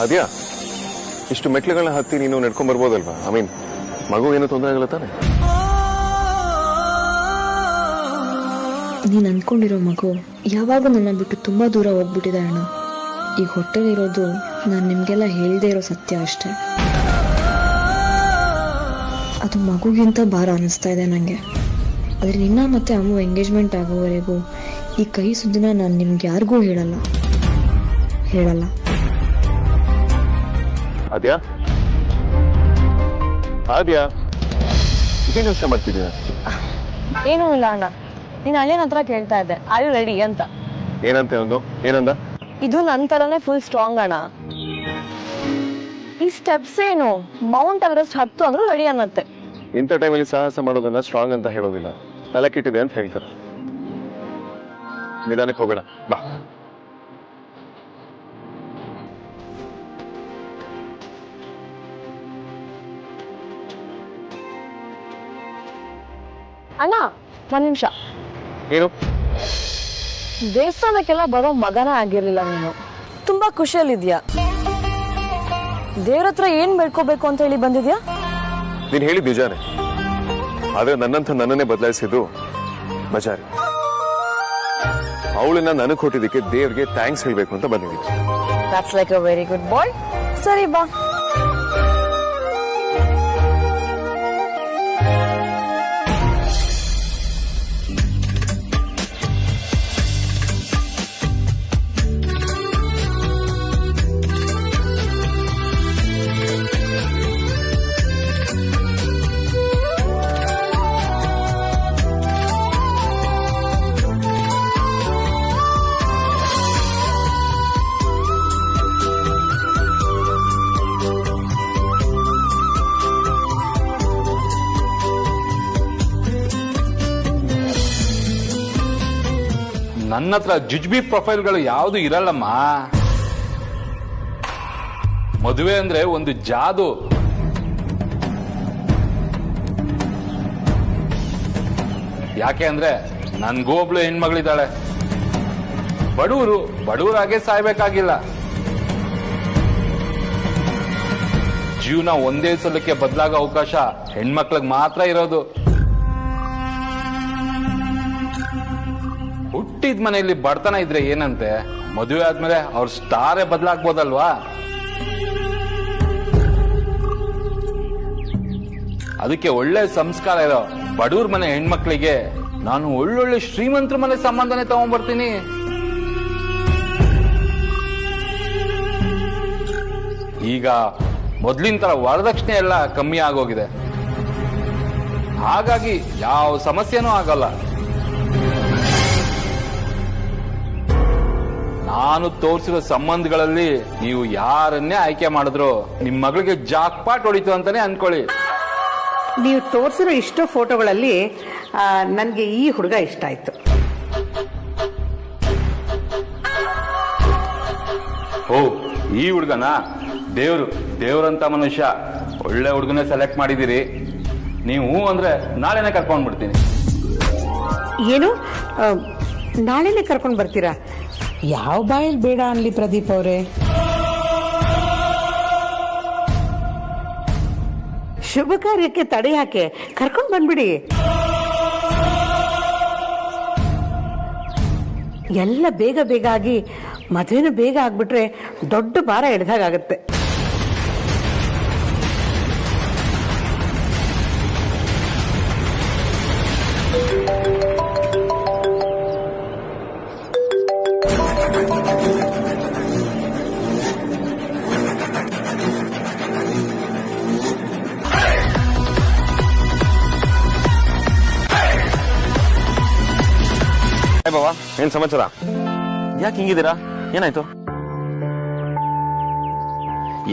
ಅದ್ಯಾ ಇಷ್ಟು ಮೆಟ್ಲುಗಳನ್ನ ಹತ್ತಿ ನೀನು ನಡ್ಕೊಂಡ್ ಬರ್ಬೋದಲ್ವಾ? ಐ ಮೀನ್ ಮಗು ಏನು ತೊಂದರೆ ಆಗಲ್ಲ ತಾನೆ? ನೀನ್ ಅನ್ಕೊಂಡಿರೋ ಮಗು ಯಾವಾಗ ನನ್ನ ಬಿಟ್ಟು ತುಂಬಾ ದೂರ ಹೋಗ್ಬಿಟ್ಟಿದೆ ಅಣ್ಣ. ಈಗ ಹೊಟ್ಟೆಲಿರೋದು ನಾನು ನಿಮ್ಗೆಲ್ಲ ಹೇಳ್ದೇ ಇರೋ ಸತ್ಯ ಅಷ್ಟೆ. ಅದು ಮಗುಗಿಂತ ಭಾರ ಅನಿಸ್ತಾ ಇದೆ ನಂಗೆ. ಆದ್ರೆ ನಿನ್ನ ಮತ್ತೆ ಅಮ್ಮ ಎಂಗೇಜ್ಮೆಂಟ್ ಆಗೋವರೆಗೂ ಈ ಕಹಿ ಸುದ್ದಿನ ನಾನು ನಿಮ್ಗೆ ಯಾರಿಗೂ ಹೇಳಲ್ಲ. ಅದ್ಯಾ ಅದ್ಯಾ ಇದೇನು ಯೋಚನೆ ಮಾಡ್ತಿದ್ದೀಯ? ಏನೂ ಇಲ್ಲ ಅಣ್ಣ, ನೀನ್ ಅಳಿಯನ ಹತ್ರ ಕೇಳ್ತಾ ಇದ್ದೆ ಆರ್ ಯು ರೆಡಿ ಅಂತ. ಏನಂದ? ಇದು ನನ್ನ ತರನೇ ಫುಲ್ ಸ್ಟ್ರಾಂಗ್ ಅಣ್ಣ. ಈ ಸ್ಟೆಪ್ಸ್ ಏನು ಮೌಂಟ್ ಎವರೆಸ್ಟ್ ಹತ್ತು ಅಂದ್ರೂ ರೆಡಿ ಅನ್ನತ್ತೆ. ಇಂಥ ಟೈಮಲ್ಲಿ ಸಾಹಸ ಮಾಡೋದನ್ನ ಸ್ಟ್ರಾಂಗ್ ಅಂತ ಹೇಳೋದಿಲ್ಲ, ತಲೆ ಕೆಟ್ಟಿದೆ ಅಂತ ಹೇಳ್ತಾರೆ. ನಿಧಾನಕ್ಕೆ ಹೋಗೋಣ ಬಾ. ಅಣ್ಣ ಒಂದ್ ನಿಮಿಷ. ಏನು? ದೇವಸ್ಥಾನಕ್ಕೆಲ್ಲ ಬರೋ ಮಗನ ಆಗಿರ್ಲಿಲ್ಲ ನೀನು. ತುಂಬಾ ಖುಷಿಯಲ್ಲಿದ್ಯಾ? ದೇವ್ರ ಹತ್ರ ಏನ್ ಬೇಡ್ಕೋಬೇಕು ಅಂತ ಹೇಳಿ ಬಂದಿದ್ಯಾ? ನೀನ್ ಹೇಳಿದ್ ನಿಜಾನೇ, ಆದ್ರೆ ನನ್ನನ್ನೇ ಬದಲಾಯಿಸಿದ್ದು ಮಜಾರಿ. ಅವಳನ್ನ ನನಗ್ ಕೊಟ್ಟಿದ್ದಕ್ಕೆ ದೇವ್ರಿಗೆ ಥ್ಯಾಂಕ್ಸ್ ಹೇಳ್ಬೇಕು ಅಂತ ಬಂದಿದ್ದೀನಿ. That's like a very good boy. ಸರಿ ಬಾ. ನನ್ನ ಹತ್ರ ಜುಜ್ಬಿ ಪ್ರೊಫೈಲ್ಗಳು ಯಾವುದು ಇರಲ್ಲಮ್ಮ. ಮದುವೆ ಅಂದ್ರೆ ಒಂದು ಜಾದು. ಯಾಕೆ ಅಂದ್ರೆ ನನ್ಗೊಬ್ಳು ಹೆಣ್ಮಗಳಿದ್ದಾಳೆ. ಬಡವರಾಗೆ ಸಾಯ್ಬೇಕಾಗಿಲ್ಲ. ಜೀವನ ಒಂದೇ ಸಲಕ್ಕೆ ಬದಲಾಗೋ ಅವಕಾಶ ಹೆಣ್ಮಕ್ಳಿಗೆ ಮಾತ್ರ ಇರೋದು. ಹುಟ್ಟಿದ ಮನೆಯಲ್ಲಿ ಬಡತನ ಇದ್ರೆ ಏನಂತೆ, ಮದುವೆ ಆದ್ಮೇಲೆ ಅವ್ರ ಸ್ಟಾರೇ ಬದಲಾಗ್ಬೋದಲ್ವಾ? ಅದಕ್ಕೆ ಒಳ್ಳೆ ಸಂಸ್ಕಾರ ಇರೋ ಬಡವ್ರ ಮನೆ ಹೆಣ್ಮಕ್ಳಿಗೆ ನಾನು ಒಳ್ಳೊಳ್ಳೆ ಶ್ರೀಮಂತರ ಮನೆ ಸಂಬಂಧನೇ ತಗೊಂಡ್ಬರ್ತೀನಿ. ಈಗ ಮೊದ್ಲಿನ ತರ ವರದಕ್ಷಿಣೆ ಎಲ್ಲ ಕಮ್ಮಿ ಆಗೋಗಿದೆ. ಹಾಗಾಗಿ ಯಾವ ಸಮಸ್ಯೆನೂ ಆಗಲ್ಲ. ನಾನು ತೋರಿಸಿರೋ ಸಂಬಂಧಗಳಲ್ಲಿ ನೀವು ಯಾರನ್ನೇ ಆಯ್ಕೆ ಮಾಡಿದ್ರು ನಿಮ್ ಮಗಳಿಗೆ ಜಾಕ್ಪಾಟ್ ಹೊಡಿತು ಅಂತಾನೆ ಅನ್ಕೊಳ್ಳಿ. ನೀವು ತೋರಿಸಿರೋ ಇಷ್ಟು ಫೋಟೋಗಳಲ್ಲಿ ನನ್ಗೆ ಈ ಹುಡುಗ ಇಷ್ಟ ಆಯ್ತು. ಓ, ಈ ಹುಡುಗನ ದೇವ್ರಂತ ಮನುಷ್ಯ. ಒಳ್ಳೆ ಹುಡುಗನೇ ಸೆಲೆಕ್ಟ್ ಮಾಡಿದಿರಿ. ನೀವು ಅಂದ್ರೆ ನಾಳೆನೆ ಕರ್ಕೊಂಡ್ ಬಿಡ್ತೀನಿ. ಏನು ನಾಳೆನೆ ಕರ್ಕೊಂಡ್ ಬರ್ತೀರಾ? ಯಾವ ಬಾಯಲ್ಲಿ ಬೇಡ ಅನ್ಲಿ ಪ್ರದೀಪ್ ಅವರೇ. ಶುಭ ಕಾರ್ಯಕ್ಕೆ ತಡೆ ಯಾಕೆ? ಕರ್ಕೊಂಡ್ ಬಂದ್ಬಿಡಿ. ಎಲ್ಲ ಬೇಗ ಬೇಗ ಆಗಿ ಮದುವೆನೂ ಬೇಗ ಆಗ್ಬಿಟ್ರೆ ದೊಡ್ಡ ಭಾರ ಹಿಡ್ದಾಗತ್ತೆ. ಬಾಬಾ, ಏನ್ ಸಮಾಚಾರ? ಯಾಕೆ ಹಿಂಗಿದ್ದೀರಾ? ಏನಾಯ್ತು?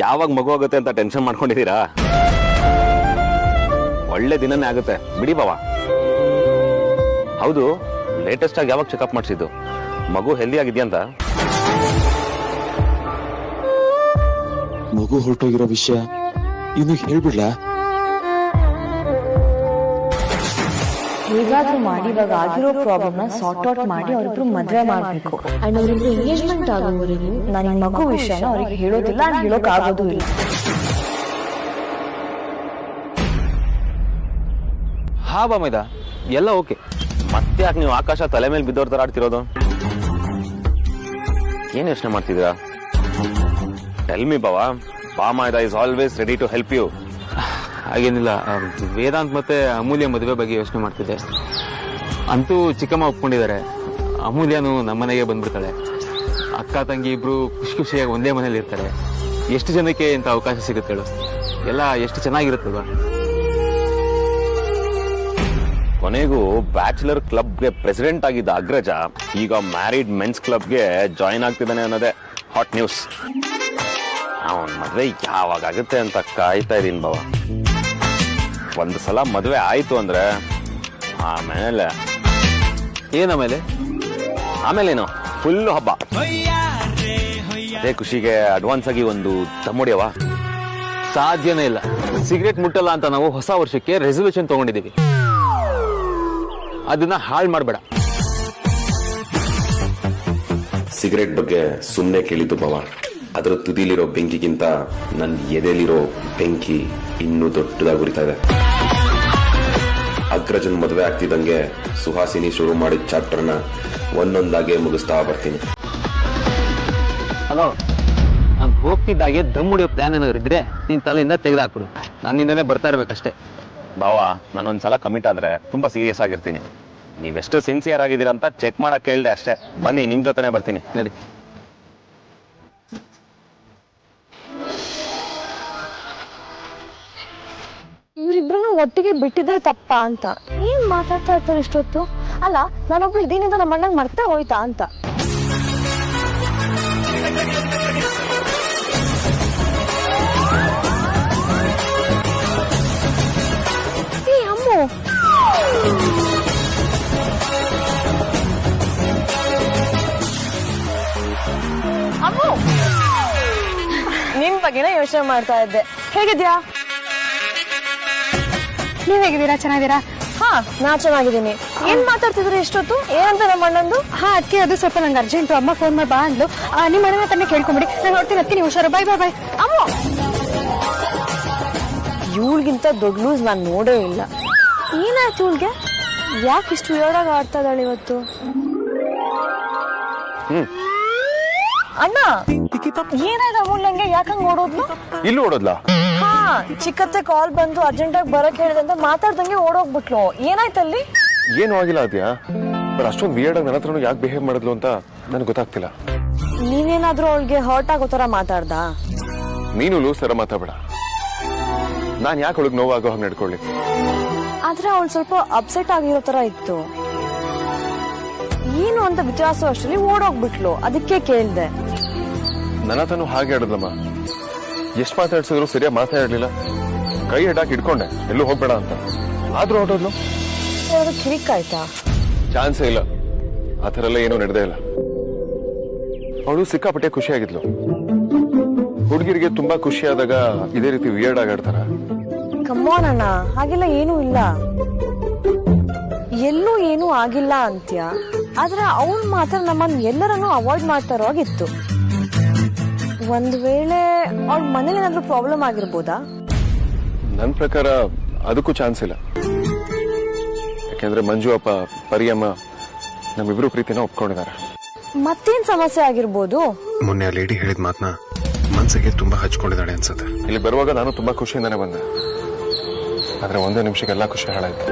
ಯಾವಾಗ ಮಗು ಆಗುತ್ತೆ ಅಂತ ಟೆನ್ಷನ್ ಮಾಡ್ಕೊಂಡಿದ್ದೀರಾ? ಒಳ್ಳೆ ದಿನನೇ ಆಗುತ್ತೆ ಬಿಡಿ ಬಾಬಾ. ಹೌದು, ಲೇಟೆಸ್ಟ್ ಆಗಿ ಯಾವಾಗ ಚೆಕಪ್ ಮಾಡಿಸಿದ್ದು? ಮಗು ಹೆಲ್ದಿ ಆಗಿದ್ಯಾ ಅಂತ? ಮಗು ಹೊರಟೋಗಿರೋ ವಿಷಯ ಇನ್ನು ಹೇಳ್ಬಿಡ್ಲಾ? ಹೇಗಾದ್ರೂ ಮಾಡಿ ಇವಾಗ ಆಗಿರೋ ಪ್ರಾಬ್ಲಮ್ ನ ಸಾರ್ಟ್ ಔಟ್ ಮಾಡಿ ಅವರಿಬ್ರು ಮದ್ವೆ ಮಾಡ್ಬೇಕು ಅಂಡ್ ಅವರಿಬ್ರು ಎಂಗೇಜ್ಮೆಂಟ್ ಆಗೋವರೆಗೂ ನಾನು ಈ ಮಗು ವಿಷಯನ ಅವ್ರಿಗೆ ಹೇಳೋದಿಲ್ಲ ಅಂಡ್ ಹೇಳೋಕ್ ಆಗೋದು ಇಲ್ಲ. ಹಾ ಬಾಮೈದ ಎಲ್ಲ ಓಕೆ. ಮತ್ತೆ ಯಾಕೆ ನೀವು ಆಕಾಶ ತಲೆ ಮೇಲೆ ಬಿದ್ದವ್ರ ತರ ಆಡ್ತಿರೋದು? ಏನ್ ಯೋಚನೆ ಮಾಡ್ತಿದ್ದೀರಾ? ಟೆಲ್ ಮಿ ಬಾವಾ. ಬಾಮೈದ is always ready to help you. ಹಾಗೇನಿಲ್ಲ, ವೇದಾಂತ್ ಮತ್ತೆ ಅಮೂಲ್ಯ ಮದುವೆ ಬಗ್ಗೆ ಯೋಚನೆ ಮಾಡ್ತಿದ್ದೆ. ಅಂತೂ ಚಿಕ್ಕಮ್ಮ ಒಪ್ಕೊಂಡಿದ್ದಾರೆ. ಅಮೂಲ್ಯನು ನಮ್ಮನೆಗೆ ಬಂದ್ಬಿಡ್ತಾಳೆ. ಅಕ್ಕ ತಂಗಿ ಇಬ್ರು ಖುಷಿ ಖುಷಿಯಾಗಿ ಒಂದೇ ಮನೇಲಿ ಇರ್ತಾರೆ. ಎಷ್ಟು ಜನಕ್ಕೆ ಇಂಥ ಅವಕಾಶ ಸಿಗುತ್ತೇಳು? ಎಲ್ಲ ಎಷ್ಟು ಚೆನ್ನಾಗಿರುತ್ತಲ್ವಾ? ಕೊನೆಗೂ ಬ್ಯಾಚುಲರ್ ಕ್ಲಬ್ಗೆ ಪ್ರೆಸಿಡೆಂಟ್ ಆಗಿದ್ದ ಅಗ್ರಜ ಈಗ ಮ್ಯಾರಿಡ್ ಮೆನ್ಸ್ ಕ್ಲಬ್ಗೆ ಜಾಯಿನ್ ಆಗ್ತಿದ್ದಾನೆ ಅನ್ನೋದೇ ಹಾಟ್ ನ್ಯೂಸ್. ಅವನ್ ಮದ್ವೆ ಯಾವಾಗ ಆಗುತ್ತೆ ಅಂತ ಕಾಯ್ತಾ ಇದೀನಿ ಬಾವ. ಒಂದು ಸಲ ಮದ್ವೆ ಆಯ್ತು ಅಂದ್ರೆ ಆಮೇಲೆ ಆಮೇಲೇನು ಫುಲ್ ಹಬ್ಬ. ಅದೇ ಖುಷಿಗೆ ಅಡ್ವಾನ್ಸ್ ಆಗಿ ಒಂದು ದಮ್ಮೊಡಿಯವ. ಸಾಧ್ಯನೇ ಇಲ್ಲ. ಸಿಗರೇಟ್ ಮುಟ್ಟಲ್ಲ ಅಂತ ನಾವು ಹೊಸ ವರ್ಷಕ್ಕೆ ರೆಸಲ್ಯೂಷನ್ ತಗೊಂಡಿದ್ದೀವಿ. ಅದನ್ನ ಹಾಳು ಮಾಡಬೇಡ. ಸಿಗರೇಟ್ ಬಗ್ಗೆ ಸುಮ್ಮನೆ ಕೇಳಿದ್ದು ಬಾವ. ಅದರ ತುದಿಲಿರೋ ಬೆಂಕಿಗಿಂತ ನನ್ನ ಎದೆಲಿರೋ ಬೆಂಕಿ ಇನ್ನೂ ದೊಡ್ಡದಾಗಿ ಉರಿತಾ ಇದೆ. ಅಗ್ರಜನ್ ಮದುವೆ ಆಗ್ತಿದ್ದಂಗೆ ಸುಹಾಸಿನಿ ಶುರು ಮಾಡಿದ ಚಾಪ್ಟರ್ನ ಒಂದೊಂದಾಗೆ ಮುಗಿಸ್ತಾ ಬರ್ತೀನಿ. ಹಲೋ, ನಾನು ಹೋಗ್ತಿದ್ದಾಗೆ ದಮ್ ಹೊಡಿಯೋ ಪ್ಲಾನ್ ಏನಾದ್ರು ಇದ್ರೆ ನಿನ್ ತಲೆಯಿಂದ ತೆಗೆದಾಕ್ಬಿಡು. ನನ್ನಿಂದನೇ ಬರ್ತಾ ಇರ್ಬೇಕಷ್ಟೇ. ಬಾವ, ನಾನೊಂದ್ಸಲ ಕಮಿಟ್ ಆದ್ರೆ ತುಂಬಾ ಸೀರಿಯಸ್ ಆಗಿರ್ತೀನಿ. ನೀವೆಷ್ಟು ಸಿನ್ಸಿಯರ್ ಆಗಿದ್ದೀರಾ ಅಂತ ಚೆಕ್ ಮಾಡಕ್ ಕೇಳಿದೆ ಅಷ್ಟೇ. ಬನ್ನಿ, ನಿಮ್ ಜೊತೆನೆ ಬರ್ತೀನಿ. ನಡಿ. ಇವ್ರಿಬ್ರು ಒಟ್ಟಿಗೆ ಬಿಟ್ಟಿದ್ರೆ ತಪ್ಪ ಅಂತ ಏನ್ ಮಾತಾಡ್ತಾ ಇರ್ತಾರೆ ಇಷ್ಟೊತ್ತು? ಅಲ್ಲ, ನಾನೊಬ್ಳು ಇದೀನಿಂದ ನಮ್ಮ ಅಣ್ಣಂಗ್ ಮರ್ತಾ ಹೋಯ್ತಾ ಅಂತ. ಏ ಅಮ್ಮು, ಅಮ್ಮು, ನಿನ್ ಬಗ್ಗೆನ ಯೋಚನೆ ಮಾಡ್ತಾ ಇದ್ದೆ. ಹೇಗಿದ್ಯಾ? ನೀವ್ ಹೇಗಿದ್ದೀರಾ? ಚೆನ್ನಾಗಿದ್ದೀರಾ? ಹಾ, ನಾ ಚೆನ್ನಾಗಿದ್ದೀನಿ. ಏನ್ ಮಾತಾಡ್ತಿದ್ರಿ ಇಷ್ಟೊತ್ತು? ಏನಂತ ನಮ್ಮ ಅಣ್ಣಂದು? ಹಾ, ಅದಕ್ಕೆ ಅದು ಸ್ವಲ್ಪ ನಂಗೆ ಅರ್ಜೆಂಟು. ಅಮ್ಮ ಫೋನ್ ಮಾಡಿ ಬಾ ಅಂದ್ಲು. ನಿಮ್ಮ ಅಣ್ಣನ ತನ್ನ ಕೇಳ್ಕೊಂಬಿಡಿ. ನಾನು ಹೊಡ್ತೀನಿ, ಹತ್ತೀನಿ. ಹುಷಾರು. ಬಾಯ್ ಬಾಯ್ ಬಾಯ್. ಅಮ್ಮ, ಇವಳಿಗಿಂತ ದೊಡ್ಡ ಲೂಸ್ ನಾನು ನೋಡೇ ಇಲ್ಲ. ಏನಾಯ್ತು ಇವಳಿಗೆ? ಯಾಕೆ ಇಷ್ಟು ವಿಯರ್ಡಾಗಿ ಆಡ್ತಾ ಇದ್ದಾಳೆ ಇವತ್ತು? ಅಣ್ಣ, ಏನಾಯ್ತು ಅಮೂಲ್ಯಂಗೆ? ಯಾಕಂಗ್ ಓಡೋದ್ಲು? ಇಲ್ಲಿ ಓಡೋದ್ಲಾ? ಹಾ, ಚಿಕ್ಕತ್ತೆ ಕಾಲ್ ಬಂದು ಅರ್ಜೆಂಟ್ ಆಗಿ ಬರಕ್ ಹೇಳಿದೆ ಅಂತ ಮಾತಾಡ್ದಂಗೆ ಓಡೋಗ್ಬಿಟ್ಲು. ಏನಾಯ್ತಲ್ಲಿ? ಏನು ಆಗಿಲ್ಲ ಅದ್ಯಾ, ಬಟ್ ಅಷ್ಟೊಂದು ವಿಯರ್ಡ್ ಆಗಿ ನನ್ನ ಹತ್ರನು ಯಾಕೆ ಬಿಹೇವ್ ಮಾಡಿದ್ಲು ಅಂತ ನನಗೆ ಗೊತ್ತಾಗ್ತಿಲ್ಲ. ನೀನೇನಾದ್ರೂ ಅವಳಿಗೆ ಹರ್ಟ್ ಆಗೋ ತರ ಮಾತಾಡ್ದ? ನೀನು ಲೂಸ್ ತರ ಮಾತಾಡಬೇಡ. ನಾನ್ ಯಾಕೆ ಅವಳಿಗೆ ನೋವಾಗೋ ಹಾಗೆ ನಡ್ಕೊಳ್ಳಿ? ಆದ್ರೆ ಅವಳು ಸ್ವಲ್ಪ ಅಪ್ಸೆಟ್ ಆಗಿರೋ ತರ ಇತ್ತು. ಏನು ಅಂತ ವಿಚಾರಿಸೋ ಅಷ್ಟರಲ್ಲಿ ಓಡೋಗ್ಬಿಟ್ಲು. ಅದಕ್ಕೆ ಕೇಳ್ದೆ. ನನ್ನ ಹತ್ರನು ಹಾಗೆ ಆಡಿದ್ಲಮ್ಮ. ಎಷ್ಟು ಮಾತಾಡ್ಸಿದ್ರು ಸರಿಯಾಗಿ ಮಾತಾಡಲಿಲ್ಲ. ಕೈ ಹಿಡಾಕಿ ಇಟ್ಕೊಂಡೆ ಎಲ್ಲೂ ಹೋಗ್ಬೇಡ ಅಂತ. ಆದ್ರೂ ಹೊರಟೋದ್ಲು. ಕಿರಿಕಾಯ್ತಾ? ಚಾನ್ಸೇ ಇಲ್ಲ. ಆ ಥರ ಎಲ್ಲ ಏನೂ ನಡೆದೇ ಇಲ್ಲ. ಅವಳು ಸಿಕ್ಕಾಪಟ್ಟೆ ಖುಷಿಯಾಗಿದ್ಲು. ಹುಡುಗಿರಿಗೆ ತುಂಬಾ ಖುಷಿಯಾದಾಗ ಇದೇ ರೀತಿ ವಿಯರ್ಡ್ ಆಗಿ ಆಡ್ತಾರ? ಕಮ್ಮೋನ್ ಅಣ್ಣ, ಹಾಗೆಲ್ಲ ಏನೂ ಇಲ್ಲ. ಎಲ್ಲೂ ಏನೂ ಆಗಿಲ್ಲ ಅಂತ್ಯ. ಆದ್ರೆ ಅವನ್ ಮಾತ್ರ ನಮ್ಮನ್ನ ಎಲ್ಲರನ್ನೂ ಅವಾಯ್ಡ್ ಮಾಡ್ತಾರೋ ಆಗಿತ್ತು. ಒಂದ್ ವೇಳೆ ಅವ್ಳ ಮನೇಲಿ ಏನಾದ್ರೂ ಪ್ರಾಬ್ಲಮ್ ಆಗಿರ್ಬೋದಾ? ನನ್ ಪ್ರಕಾರ ಅದಕ್ಕೂ ಚಾನ್ಸ್ ಇಲ್ಲ. ಯಾಕೆಂದ್ರೆ ಮಂಜು ಅಪ್ಪ, ಪರಿಯಮ್ಮ ನಮ್ಮಿಬ್ರು ಪ್ರೀತಿನ ಒಪ್ಕೊಂಡಿದ್ದಾರೆ. ಮತ್ತೇನ್ ಸಮಸ್ಯೆ ಆಗಿರ್ಬೋದು? ಮೊನ್ನೆ ಆ ಲೇಡಿ ಹೇಳಿದ ಮಾತನ್ನ ಮನ್ಸಿಗೆ ತುಂಬಾ ಹಚ್ಕೊಂಡಿದ್ದಾಳೆ ಅನ್ಸುತ್ತೆ. ಇಲ್ಲಿ ಬರುವಾಗ ನಾನು ತುಂಬಾ ಖುಷಿಯಿಂದಾನೆ ಬಂದೆ. ಆದ್ರೆ ಒಂದೇ ನಿಮಿಷಕ್ಕೆಲ್ಲ ಖುಷಿ ಹಾಳಾಯ್ತು.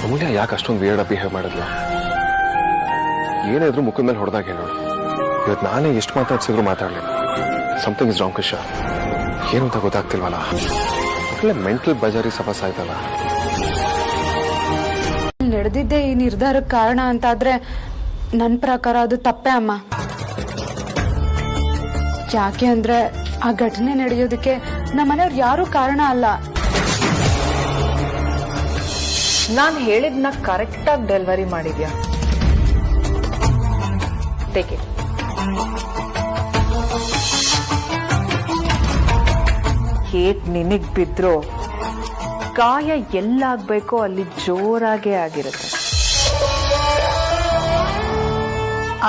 ಅಮೂಲ್ಯ ಯಾಕೆ ಅಷ್ಟೊಂದು ವಿಯರ್ಡ್ ಆಗಿ ಬಿಹೇವ್ ಮಾಡಿದ್ಲು? ಏನಾದ್ರೂ ಮುಖದ ಮೇಲೆ ಹೊಡೆದಾಗ ಹೇಳೋಳು. ಇವತ್ತು ನಾನೇ ಎಷ್ಟು ಮಾತಾಡ್ಸಿದ್ರು ಮಾತಾಡ್ಲಿಲ್ಲ. Something is wrong Krishna. ಏನು ಅಂತ ಗೊತ್ತಾಗ್ತಿಲ್ವಲ್ಲ. ಮೆಂಟಲ್ ಬಜಾರಿ ಸಮಸ್ಯೆ ಆಯ್ತಲ್ಲ. ನಡೆದಿದ್ದೆ ಈ ನಿರ್ಧಾರಕ್ಕೆ ಕಾರಣ ಅಂತಾದ್ರೆ ನನ್ನ ಪ್ರಕಾರ ಅದು ತಪ್ಪೇ ಅಮ್ಮ. ಯಾಕೆ ಅಂದ್ರೆ ಆ ಘಟನೆ ನಡೆಯೋದಕ್ಕೆ ನಮ್ಮನೆಯವ್ರು ಯಾರೂ ಕಾರಣ ಅಲ್ಲ. ನಾನು ಹೇಳಿದ್ನ ಕರೆಕ್ಟಾಗಿ ಡೆಲಿವರಿ ಮಾಡಿದ್ಯಾ? Take it. ಏಟ್ ನಿನಗ್ ಬಿದ್ರು ಗಾಯ ಎಲ್ಲಾಗ್ಬೇಕೋ ಅಲ್ಲಿ ಜೋರಾಗೇ ಆಗಿರುತ್ತೆ.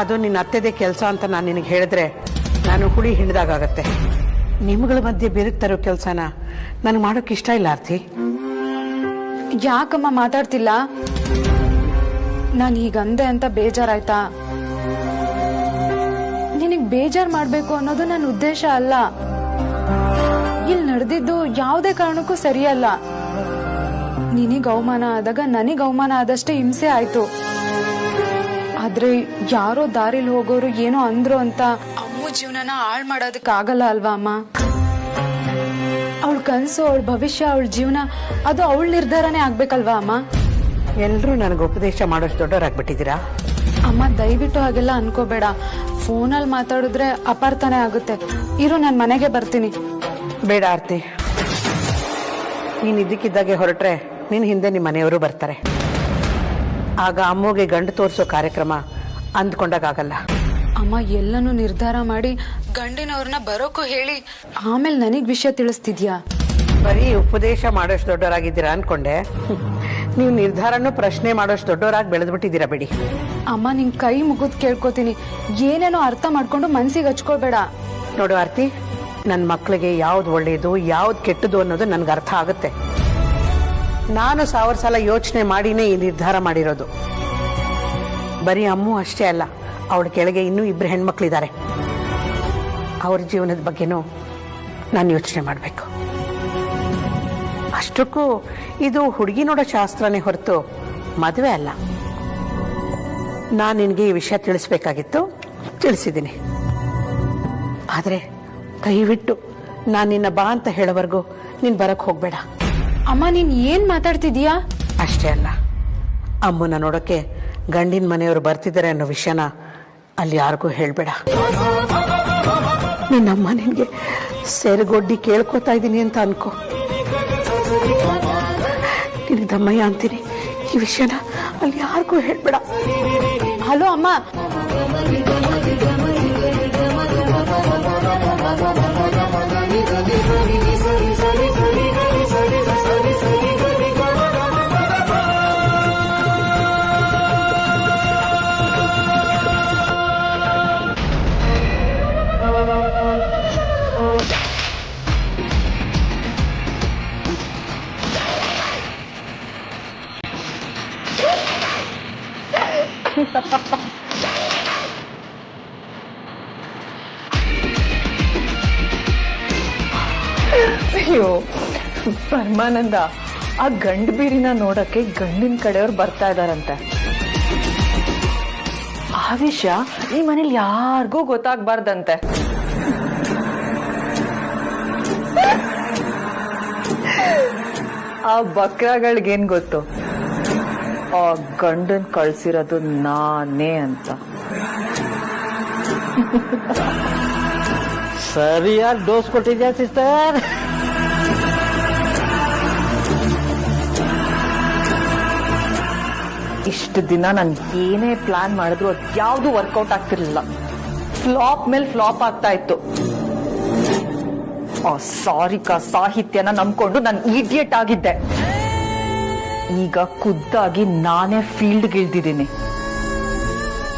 ಅದು ನಿನ್ನ ಅತ್ತೆದೇ ಕೆಲಸ ಅಂತ ನಾನು ನಿನಗೆ ಹೇಳಿದ್ರೆ ನಾನು ಹುಳಿ ಹಿಡಿದಾಗತ್ತೆ. ನಿಮ್ಗಳ ಮಧ್ಯೆ ಬೆರುಗ್ತಾರೋ ಕೆಲಸನ ನನಗೆ ಮಾಡೋಕೆ ಇಷ್ಟ ಇಲ್ಲ ಆರ್ತಿ. ಯಾಕಮ್ಮ ಮಾತಾಡ್ತಿಲ್ಲ? ನಾನು ಹೀಗಂದೆ ಅಂತ ಬೇಜಾರಾಯ್ತಾ? ನಿನಗ್ ಬೇಜಾರ್ ಮಾಡ್ಬೇಕು ಅನ್ನೋದು ನನ್ನ ಉದ್ದೇಶ ಅಲ್ಲ. ಇಲ್ಲಿ ನಡೆದಿದ್ದು ಯಾವುದೇ ಕಾರಣಕ್ಕೂ ಸರಿಯಲ್ಲ. ನಿನಗ್ ಅವಮಾನ ಆದಾಗ ನನಗ್ ಅವಮಾನ ಆದಷ್ಟೇ ಹಿಂಸೆ ಆಯ್ತು. ಆದ್ರೆ ಯಾರೋ ದಾರಿಲಿ ಹೋಗೋರು ಏನೋ ಅಂದ್ರು ಅಂತ ಅಮ್ಮು ಜೀವನನ ಹಾಳ್ ಮಾಡೋದಕ್ಕೆ ಆಗಲ್ಲ ಅಲ್ವಾ ಅಮ್ಮ? ಅವಳ ಕನ್ಸು, ಅವಳ ಭವಿಷ್ಯ, ಅವಳ ಜೀವನ ಅದು ಅವಳ ನಿರ್ಧಾರನೇ ಆಗ್ಬೇಕಲ್ವಾ ಅಮ್ಮ? ಎಲ್ರೂ ನನಗೆ ಉಪದೇಶ ಮಾಡೋಷ್ಟು ದೊಡ್ಡವರಾಗ್ಬಿಟ್ಟಿದ್ದೀರಾ? ಅಮ್ಮ ದಯವಿಟ್ಟು ಹಾಗೆಲ್ಲ ಅನ್ಕೋಬೇಡ. ಫೋನಲ್ಲಿ ಮಾತಾಡಿದ್ರೆ ಅಪಾರ್ಥನೆ ಆಗುತ್ತೆ. ಇರು, ನಾನು ಮನೆಗೆ ಬರ್ತೀನಿ. ಬೇಡ ಆರ್ತಿ, ನೀನ್ ಇದ್ದಕ್ಕಿದ್ದಾಗೆ ಹೊರಟ್ರೆ ನಿನ್ ಹಿಂದೆ ನಿಮ್ಮ ಮನೆಯವರು ಬರ್ತಾರೆ. ಆಗ ಅಮ್ಮಗೆ ಗಂಡು ತೋರಿಸೋ ಕಾರ್ಯಕ್ರಮ ಅಂದ್ಕೊಂಡಾಗಲ್ಲ. ಅಮ್ಮ ಎಲ್ಲನೂ ನಿರ್ಧಾರ ಮಾಡಿ ಗಂಡಿನವ್ರನ್ನ ಬರೋಕ್ಕೂ ಹೇಳಿ ಆಮೇಲೆ ನನಗ್ ವಿಷಯ ತಿಳಿಸ್ತಿದ್ಯಾ? ಬರೀ ಉಪದೇಶ ಮಾಡೋಷ್ಟು ದೊಡ್ಡವರಾಗಿದ್ದೀರಾ ಅನ್ಕೊಂಡೆ. ನೀವು ನಿರ್ಧಾರನೂ ಪ್ರಶ್ನೆ ಮಾಡೋಷ್ಟು ದೊಡ್ಡವರಾಗಿ ಬೆಳೆದ್ಬಿಟ್ಟಿದ್ದೀರಾ ಬಿಡಿ. ಅಮ್ಮ ನಿನ್ ಕೈ ಮುಗಿದ್ ಕೇಳ್ಕೊತೀನಿ, ಏನೇನೋ ಅರ್ಥ ಮಾಡ್ಕೊಂಡು ಮನ್ಸಿಗೆ ಹಚ್ಕೊಳ್ಬೇಡ. ನೋಡು ಆರ್ತಿ, ನನ್ನ ಮಕ್ಕಳಿಗೆ ಯಾವ್ದು ಒಳ್ಳೇದು ಯಾವ್ದು ಕೆಟ್ಟದು ಅನ್ನೋದು ನನ್ಗೆ ಅರ್ಥ ಆಗುತ್ತೆ. ನಾನು 1000 ಸಲ ಯೋಚನೆ ಮಾಡಿನೇ ಈ ನಿರ್ಧಾರ ಮಾಡಿರೋದು. ಬರೀ ಅಮ್ಮು ಅಷ್ಟೇ ಅಲ್ಲ, ಅವಳ ಕೆಳಗೆ ಇನ್ನೂ 2 ಹೆಣ್ಮಕ್ಳಿದ್ದಾರೆ. ಅವ್ರ ಜೀವನದ ಬಗ್ಗೆನೂ ನಾನು ಯೋಚನೆ ಮಾಡಬೇಕು. ಅಷ್ಟಕ್ಕೂ ಇದು ಹುಡುಗಿ ನೋಡೋ ಶಾಸ್ತ್ರನೇ ಹೊರತು ಮದುವೆ ಅಲ್ಲ. ನಾನು ನಿನಗೆ ಈ ವಿಷಯ ತಿಳಿಸ್ಬೇಕಾಗಿತ್ತು, ತಿಳಿಸಿದ್ದೀನಿ. ಆದರೆ ಕೈಬಿಟ್ಟು ನಾನು ನಿನ್ನ ಬಾ ಅಂತ ಹೇಳೋವರೆಗೂ ನೀನು ಬರಕ್ಕೆ ಹೋಗ್ಬೇಡ. ಅಮ್ಮ ನೀನ್ ಏನ್ ಮಾತಾಡ್ತಿದೀಯಾ? ಅಷ್ಟೇ ಅಲ್ಲ, ಅಮ್ಮನ ನೋಡೋಕೆ ಗಂಡಿನ ಮನೆಯವರು ಬರ್ತಿದ್ದಾರೆ ಅನ್ನೋ ವಿಷಯನ ಅಲ್ಲಿ ಯಾರಿಗೂ ಹೇಳ್ಬೇಡ. ನಿನ್ನಮ್ಮ ನಿನ್ಗೆ ಸೇರುಗೊಡ್ಡಿ ಕೇಳ್ಕೊತಾ ಇದ್ದೀನಿ ಅಂತ ಅನ್ಕೋ. ನಿನ್ನ ದಮ್ಮಯ್ಯ ಅಂತೀನಿ, ಈ ವಿಷಯನ ಅಲ್ಲಿ ಯಾರಿಗೂ ಹೇಳ್ಬೇಡ. ಹಲೋ ಅಮ್ಮ. ಅಯ್ಯೋ ಪರಮಾನಂದ, ಆ ಗಂಡು ಬೀರಿನ ನೋಡಕ್ಕೆ ಗಂಡಿನ ಕಡೆಯವ್ರು ಬರ್ತಾ ಇದಾರಂತೆ. ಆ ವಿಷಯ ಈ ಮನೇಲಿ ಯಾರಿಗೂ ಗೊತ್ತಾಗ್ಬಾರ್ದಂತೆ. ಆ ಬಕ್ರಗಳಿಗೇನ್ ಗೊತ್ತು ಆ ಗಂಡನ್ ಕಳ್ಸಿರೋದು ನಾನೇ ಅಂತ. ಸರಿಯಾಗಿ ಡೋಸ್ ಕೊಟ್ಟಿದ್ಯಾ ಸಿಸ್ಟರ್? ಇಷ್ಟು ದಿನ ನಾನು ಏನೇ ಪ್ಲಾನ್ ಮಾಡಿದ್ರು ಅದು ಯಾವ್ದು ವರ್ಕೌಟ್ ಆಗ್ತಿರ್ಲಿಲ್ಲ. ಫ್ಲಾಪ್ ಮೇಲೆ ಫ್ಲಾಪ್ ಆಗ್ತಾ ಇತ್ತು. ಆ ಸಾರಿಕಾ ಸಾಹಿತ್ಯನ ನಂಬ್ಕೊಂಡು ನಾನು ಇಡಿಯಟ್ ಆಗಿದ್ದೆ. ಈಗ ಖುದ್ದಾಗಿ ನಾನೇ ಫೀಲ್ಡ್ಗಿಳ್ದಿದ್ದೀನಿ.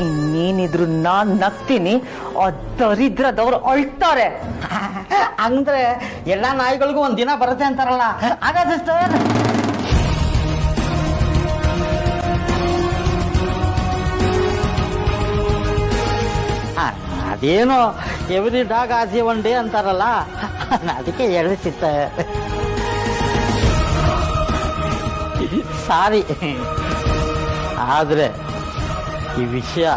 ಇನ್ನೇನಿದ್ರು ನಾನ್ ನಗ್ತೀನಿ, ಆ ದರಿದ್ರದವ್ರು ಅಳ್ತಾರೆ. ಅಂದ್ರೆ ಎಲ್ಲಾ ನಾಯಿಗಳಿಗೂ ಒಂದ್ ದಿನ ಬರುತ್ತೆ ಅಂತಾರಲ್ಲ, ಆಗ ಸಿಸ್ಟರ್. ಅದೇನೋ every dog as A one day ಅಂತಾರಲ್ಲ, ಅದಕ್ಕೆ ಹೇಳಿ ಸಿಸ್ಟರ್. ಸಾರಿ. ಆದ್ರೆ ಈ ವಿಷಯ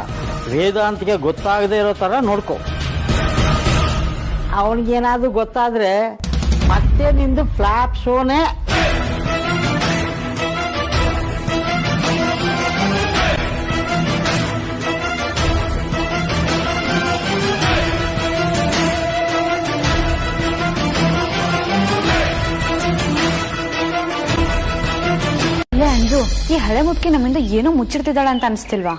ವೇದಾಂತಿಗೆ ಗೊತ್ತಾಗದೆ ಇರೋ ತರ ನೋಡ್ಕೊ. ಅವನಿಗೇನಾದ್ರೂ ಗೊತ್ತಾದ್ರೆ ಮತ್ತೆ ನಿಂದು ಫ್ಲಾಪ್ ಶೋನೇ. ಅಂಜು, ಈ ಹಳೆ ಮುದ್ಕಿ ನಮ್ಮಿಂದ ಏನೋ ಮುಚ್ಚಿಡ್ತಿದ್ದಾಳೆ ಅಂತ ಅನಿಸ್ತಿಲ್ವಾ?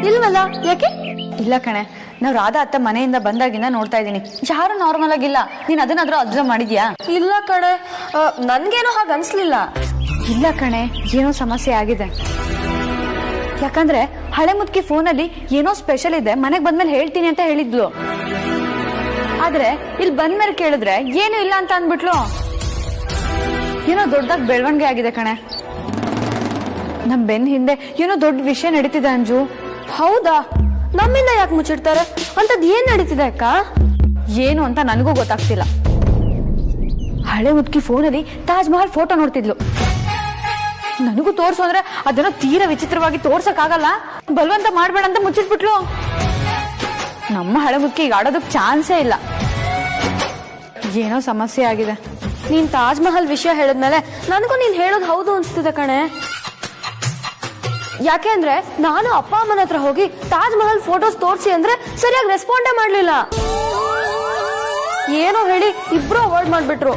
ಇಲ್ವಲ್ಲ, ಯಾಕೆ? ಇಲ್ಲ ಕಣೆ, ನಾವ್ ರಾಧಾ ಅತ್ತ ಮನೆಯಿಂದ ಬಂದಾಗಿಂದ ನೋಡ್ತಾ ಇದೀನಿ, ಯಾರು ನಾರ್ಮಲ್ ಆಗಿಲ್ಲ. ನೀನ್ ಅದನ್ನಾದ್ರೂ ಅಬ್ಸರ್ವ್ ಮಾಡಿದ್ಯಾ? ಇಲ್ಲ ಕಣೆ, ನನ್ಗೇನೋ ಹಾಗೆ ಅನ್ಸ್ಲಿಲ್ಲ. ಇಲ್ಲ ಕಣೆ, ಏನೋ ಸಮಸ್ಯೆ ಆಗಿದೆ. ಯಾಕಂದ್ರೆ ಹಳೆ ಮುದ್ಕಿ ಫೋನಲ್ಲಿ ಏನೋ ಸ್ಪೆಷಲ್ ಇದೆ, ಮನೆಗ್ ಬಂದ್ಮೇಲೆ ಹೇಳ್ತೀನಿ ಅಂತ ಹೇಳಿದ್ಲು. ಆದ್ರೆ ಇಲ್ಲಿ ಬಂದ್ಮೇಲೆ ಕೇಳಿದ್ರೆ ಏನು ಇಲ್ಲ ಅಂತ ಅಂದ್ಬಿಟ್ಲು. ಏನೋ ದೊಡ್ಡದಾಗಿ ಬೆಳವಣಿಗೆ ಆಗಿದೆ ಕಣೆ. ನಮ್ ಬೆನ್ ಹಿಂದೆ ಏನೋ ದೊಡ್ಡ ವಿಷಯ ನಡೀತಿದೆ ಅಂಜು. ಹೌದಾ? ನಮ್ಮಿಂದ ಯಾಕೆ ಮುಚ್ಚಿಡ್ತಾರೆ? ಅಂತದ್ ಏನ್ ನಡೀತಿದೆ ಅಕ್ಕ? ಏನು ಅಂತ ನನಗೂ ಗೊತ್ತಾಗ್ತಿಲ್ಲ. ಹಳೆ ಮುದ್ಕಿ ಫೋನಲ್ಲಿ ತಾಜ್ ಮಹಲ್ ಫೋಟೋ ನೋಡ್ತಿದ್ಲು. ನನಗೂ ತೋರ್ಸು ಅಂದ್ರೆ ಅದನ್ನ ತೀರಾ ವಿಚಿತ್ರವಾಗಿ ತೋರ್ಸಕ್ ಆಗಲ್ಲ, ಬಲವಂತ ಮಾಡ್ಬೇಡ ಅಂತ ಮುಚ್ಚಿಟ್ಬಿಟ್ಲು. ನಮ್ಮ ಹಳೆ ಮುದ್ಕಿ ಈಗ ಆಡೋದಕ್ ಚಾನ್ಸೇ ಇಲ್ಲ. ಏನೋ ಸಮಸ್ಯೆ ಆಗಿದೆ. ನೀನ್ ತಾಜ್ ಮಹಲ್ ವಿಷಯ ಹೇಳಿದ್ಮೇಲೆ ನನಗೂ ನೀನ್ ಹೇಳೋದು ಹೌದು ಅನ್ಸ್ತಿದೆ ಕಣೆ. ಯಾಕೆ ಅಂದ್ರೆ ನಾನು ಅಪ್ಪ ಅಮ್ಮನ ಹತ್ರ ಹೋಗಿ ತಾಜ್ ಮಹಲ್ ಫೋಟೋಸ್ ತೋರ್ಸಿ ಅಂದ್ರೆ ಸರಿಯಾಗಿ ರೆಸ್ಪಾಂಡೇ ಮಾಡ್ಲಿಲ್ಲ. ಏನೋ ಹೇಳಿ ಇಬ್ರು ಅವಾಯ್ಡ್ ಮಾಡ್ಬಿಟ್ರು.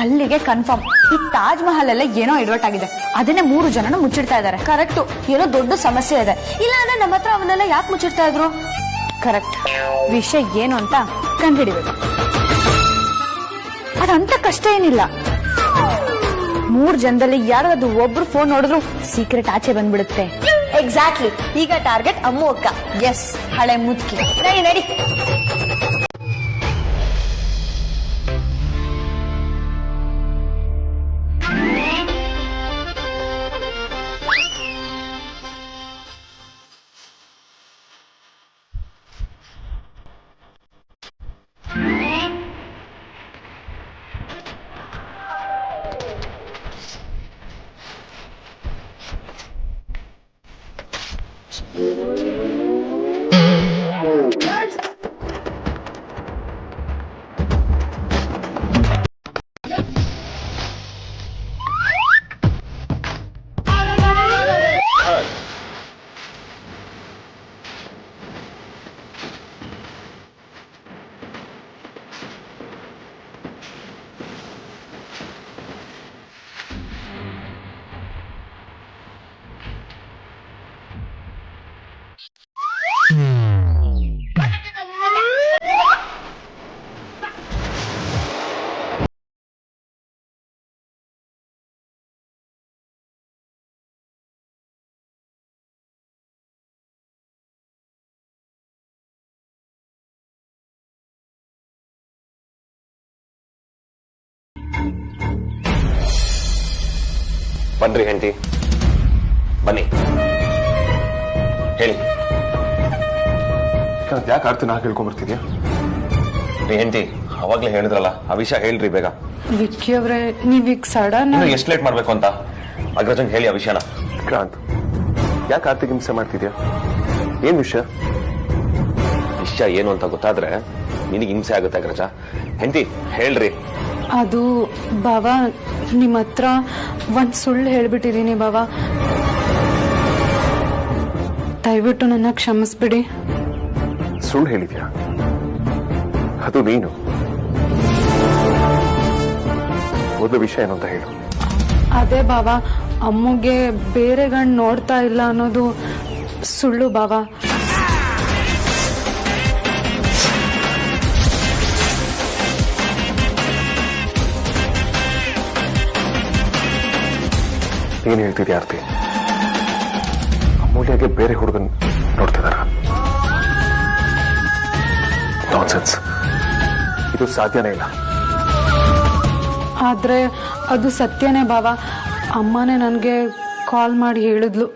ಅಲ್ಲಿಗೆ ಕನ್ಫರ್ಮ್, ಈ ತಾಜ್ ಮಹಲ್ ಎಲ್ಲ ಏನೋ ಎಡವಟ್ ಆಗಿದೆ. ಅದನ್ನೇ 3 ಜನನ ಮುಚ್ಚಿಡ್ತಾ ಇದ್ದಾರೆ. ಕರೆಕ್ಟು, ಏನೋ ದೊಡ್ಡ ಸಮಸ್ಯೆ ಇದೆ. ಇಲ್ಲ ಅಂದ್ರೆ ನಮ್ಮ ಹತ್ರ ಅವನ್ನೆಲ್ಲ ಯಾಕೆ ಮುಚ್ಚಿಡ್ತಾ ಇದ್ರು? ಕರೆಕ್ಟ್. ವಿಷಯ ಏನು ಅಂತ ಕಂಡುಹಿಡಿಬೇಕು. ಅದಂತ ಕಷ್ಟ ಏನಿಲ್ಲ. 3 ಜನದಲ್ಲಿ ಯಾರಾದ್ರೂ ಒಬ್ರು ಫೋನ್ ನೋಡಿದ್ರು ಸೀಕ್ರೆಟ್ ಆಚೆ ಬಂದ್ಬಿಡುತ್ತೆ. ಎಕ್ಸಾಕ್ಟ್ಲಿ. ಈಗ ಟಾರ್ಗೆಟ್ ಅಮ್ಮು ಅಕ್ಕ. ಎಸ್, ಹಳೆ ಮುದ್ಕಿ. ನಡಿ ನಡಿ. ಬನ್ರಿ ಹೆಂಡತಿ, ಬನ್ನಿ, ಹೇಳಿ. ಯಾಕೆ ಆರ್ತಿ ನಾ ಕೇಳ್ಕೊಂಡ್ಬರ್ತಿದ್ಯಾ? ರೀ ಹೆಂಡತಿ, ಅವಾಗ್ಲೇ ಹೇಳಿದ್ರಲ್ಲ, ಆ ವಿಷಯ ಹೇಳ್ರಿ ಬೇಗ. ವಿಕ್ಕಿ ಅವ್ರೆ, ನೀವೀಗ ಸಡನ್ ಎಷ್ಟು ಲೇಟ್ ಮಾಡ್ಬೇಕು ಅಂತ ಅಗ್ರಜಂಗ್ ಹೇಳಿ ಆ ವಿಷಯನ. ಕ್ರಾಂತ್, ಯಾಕೆ ಆರ್ತಿಗೆ ಹಿಂಸೆ ಮಾಡ್ತಿದ್ಯಾ? ಏನ್ ವಿಷಯ? ವಿಷಯ ಏನು ಅಂತ ಗೊತ್ತಾದ್ರೆ ನಿನಗೆ ಹಿಂಸೆ ಆಗುತ್ತೆ ಅಗ್ರಜ. ಹೆಂಡತಿ ಹೇಳ್ರಿ. ಅದು ಬಾವಾ, ನಿಮ್ಮ ಹತ್ರ ಒಂದ್ ಸುಳ್ಳು ಹೇಳ್ಬಿಟ್ಟಿದೀನಿ ಬಾವಾ. ದಯವಿಟ್ಟು ನನ್ನ ಕ್ಷಮಿಸ್ಬಿಡಿ. ಸುಳ್ಳು ಹೇಳಿದ್ಯಾ? ಅದು ನೀನು? ಮೊದಲು ವಿಷಯ ಏನು ಅಂತ ಹೇಳು. ಅದೇ ಬಾವಾ, ಅಮ್ಮಗೆ ಬೇರೆ ಗಂಡು ನೋಡ್ತಾ ಇಲ್ಲ ಅನ್ನೋದು ಸುಳ್ಳು ಬಾವಾ. ಏನ್ ಹೇಳ್ತಿದ್ಯಾ ಆರ್ತಿ? ಅಮೂಲ್ಯಗೆ ಬೇರೆ ಹುಡುಗನ್ ನೋಡ್ತಿದಾರ? ನಾನ್ಸೆನ್ಸ್, ಇದು ಸಾಧ್ಯನೇ ಇಲ್ಲ. ಆದ್ರೆ ಅದು ಸತ್ಯನೇ ಬಾವಾ. ಅಮ್ಮನೇ ನನಗೆ ಕಾಲ್ ಮಾಡಿ ಹೇಳಿದ್ಲು.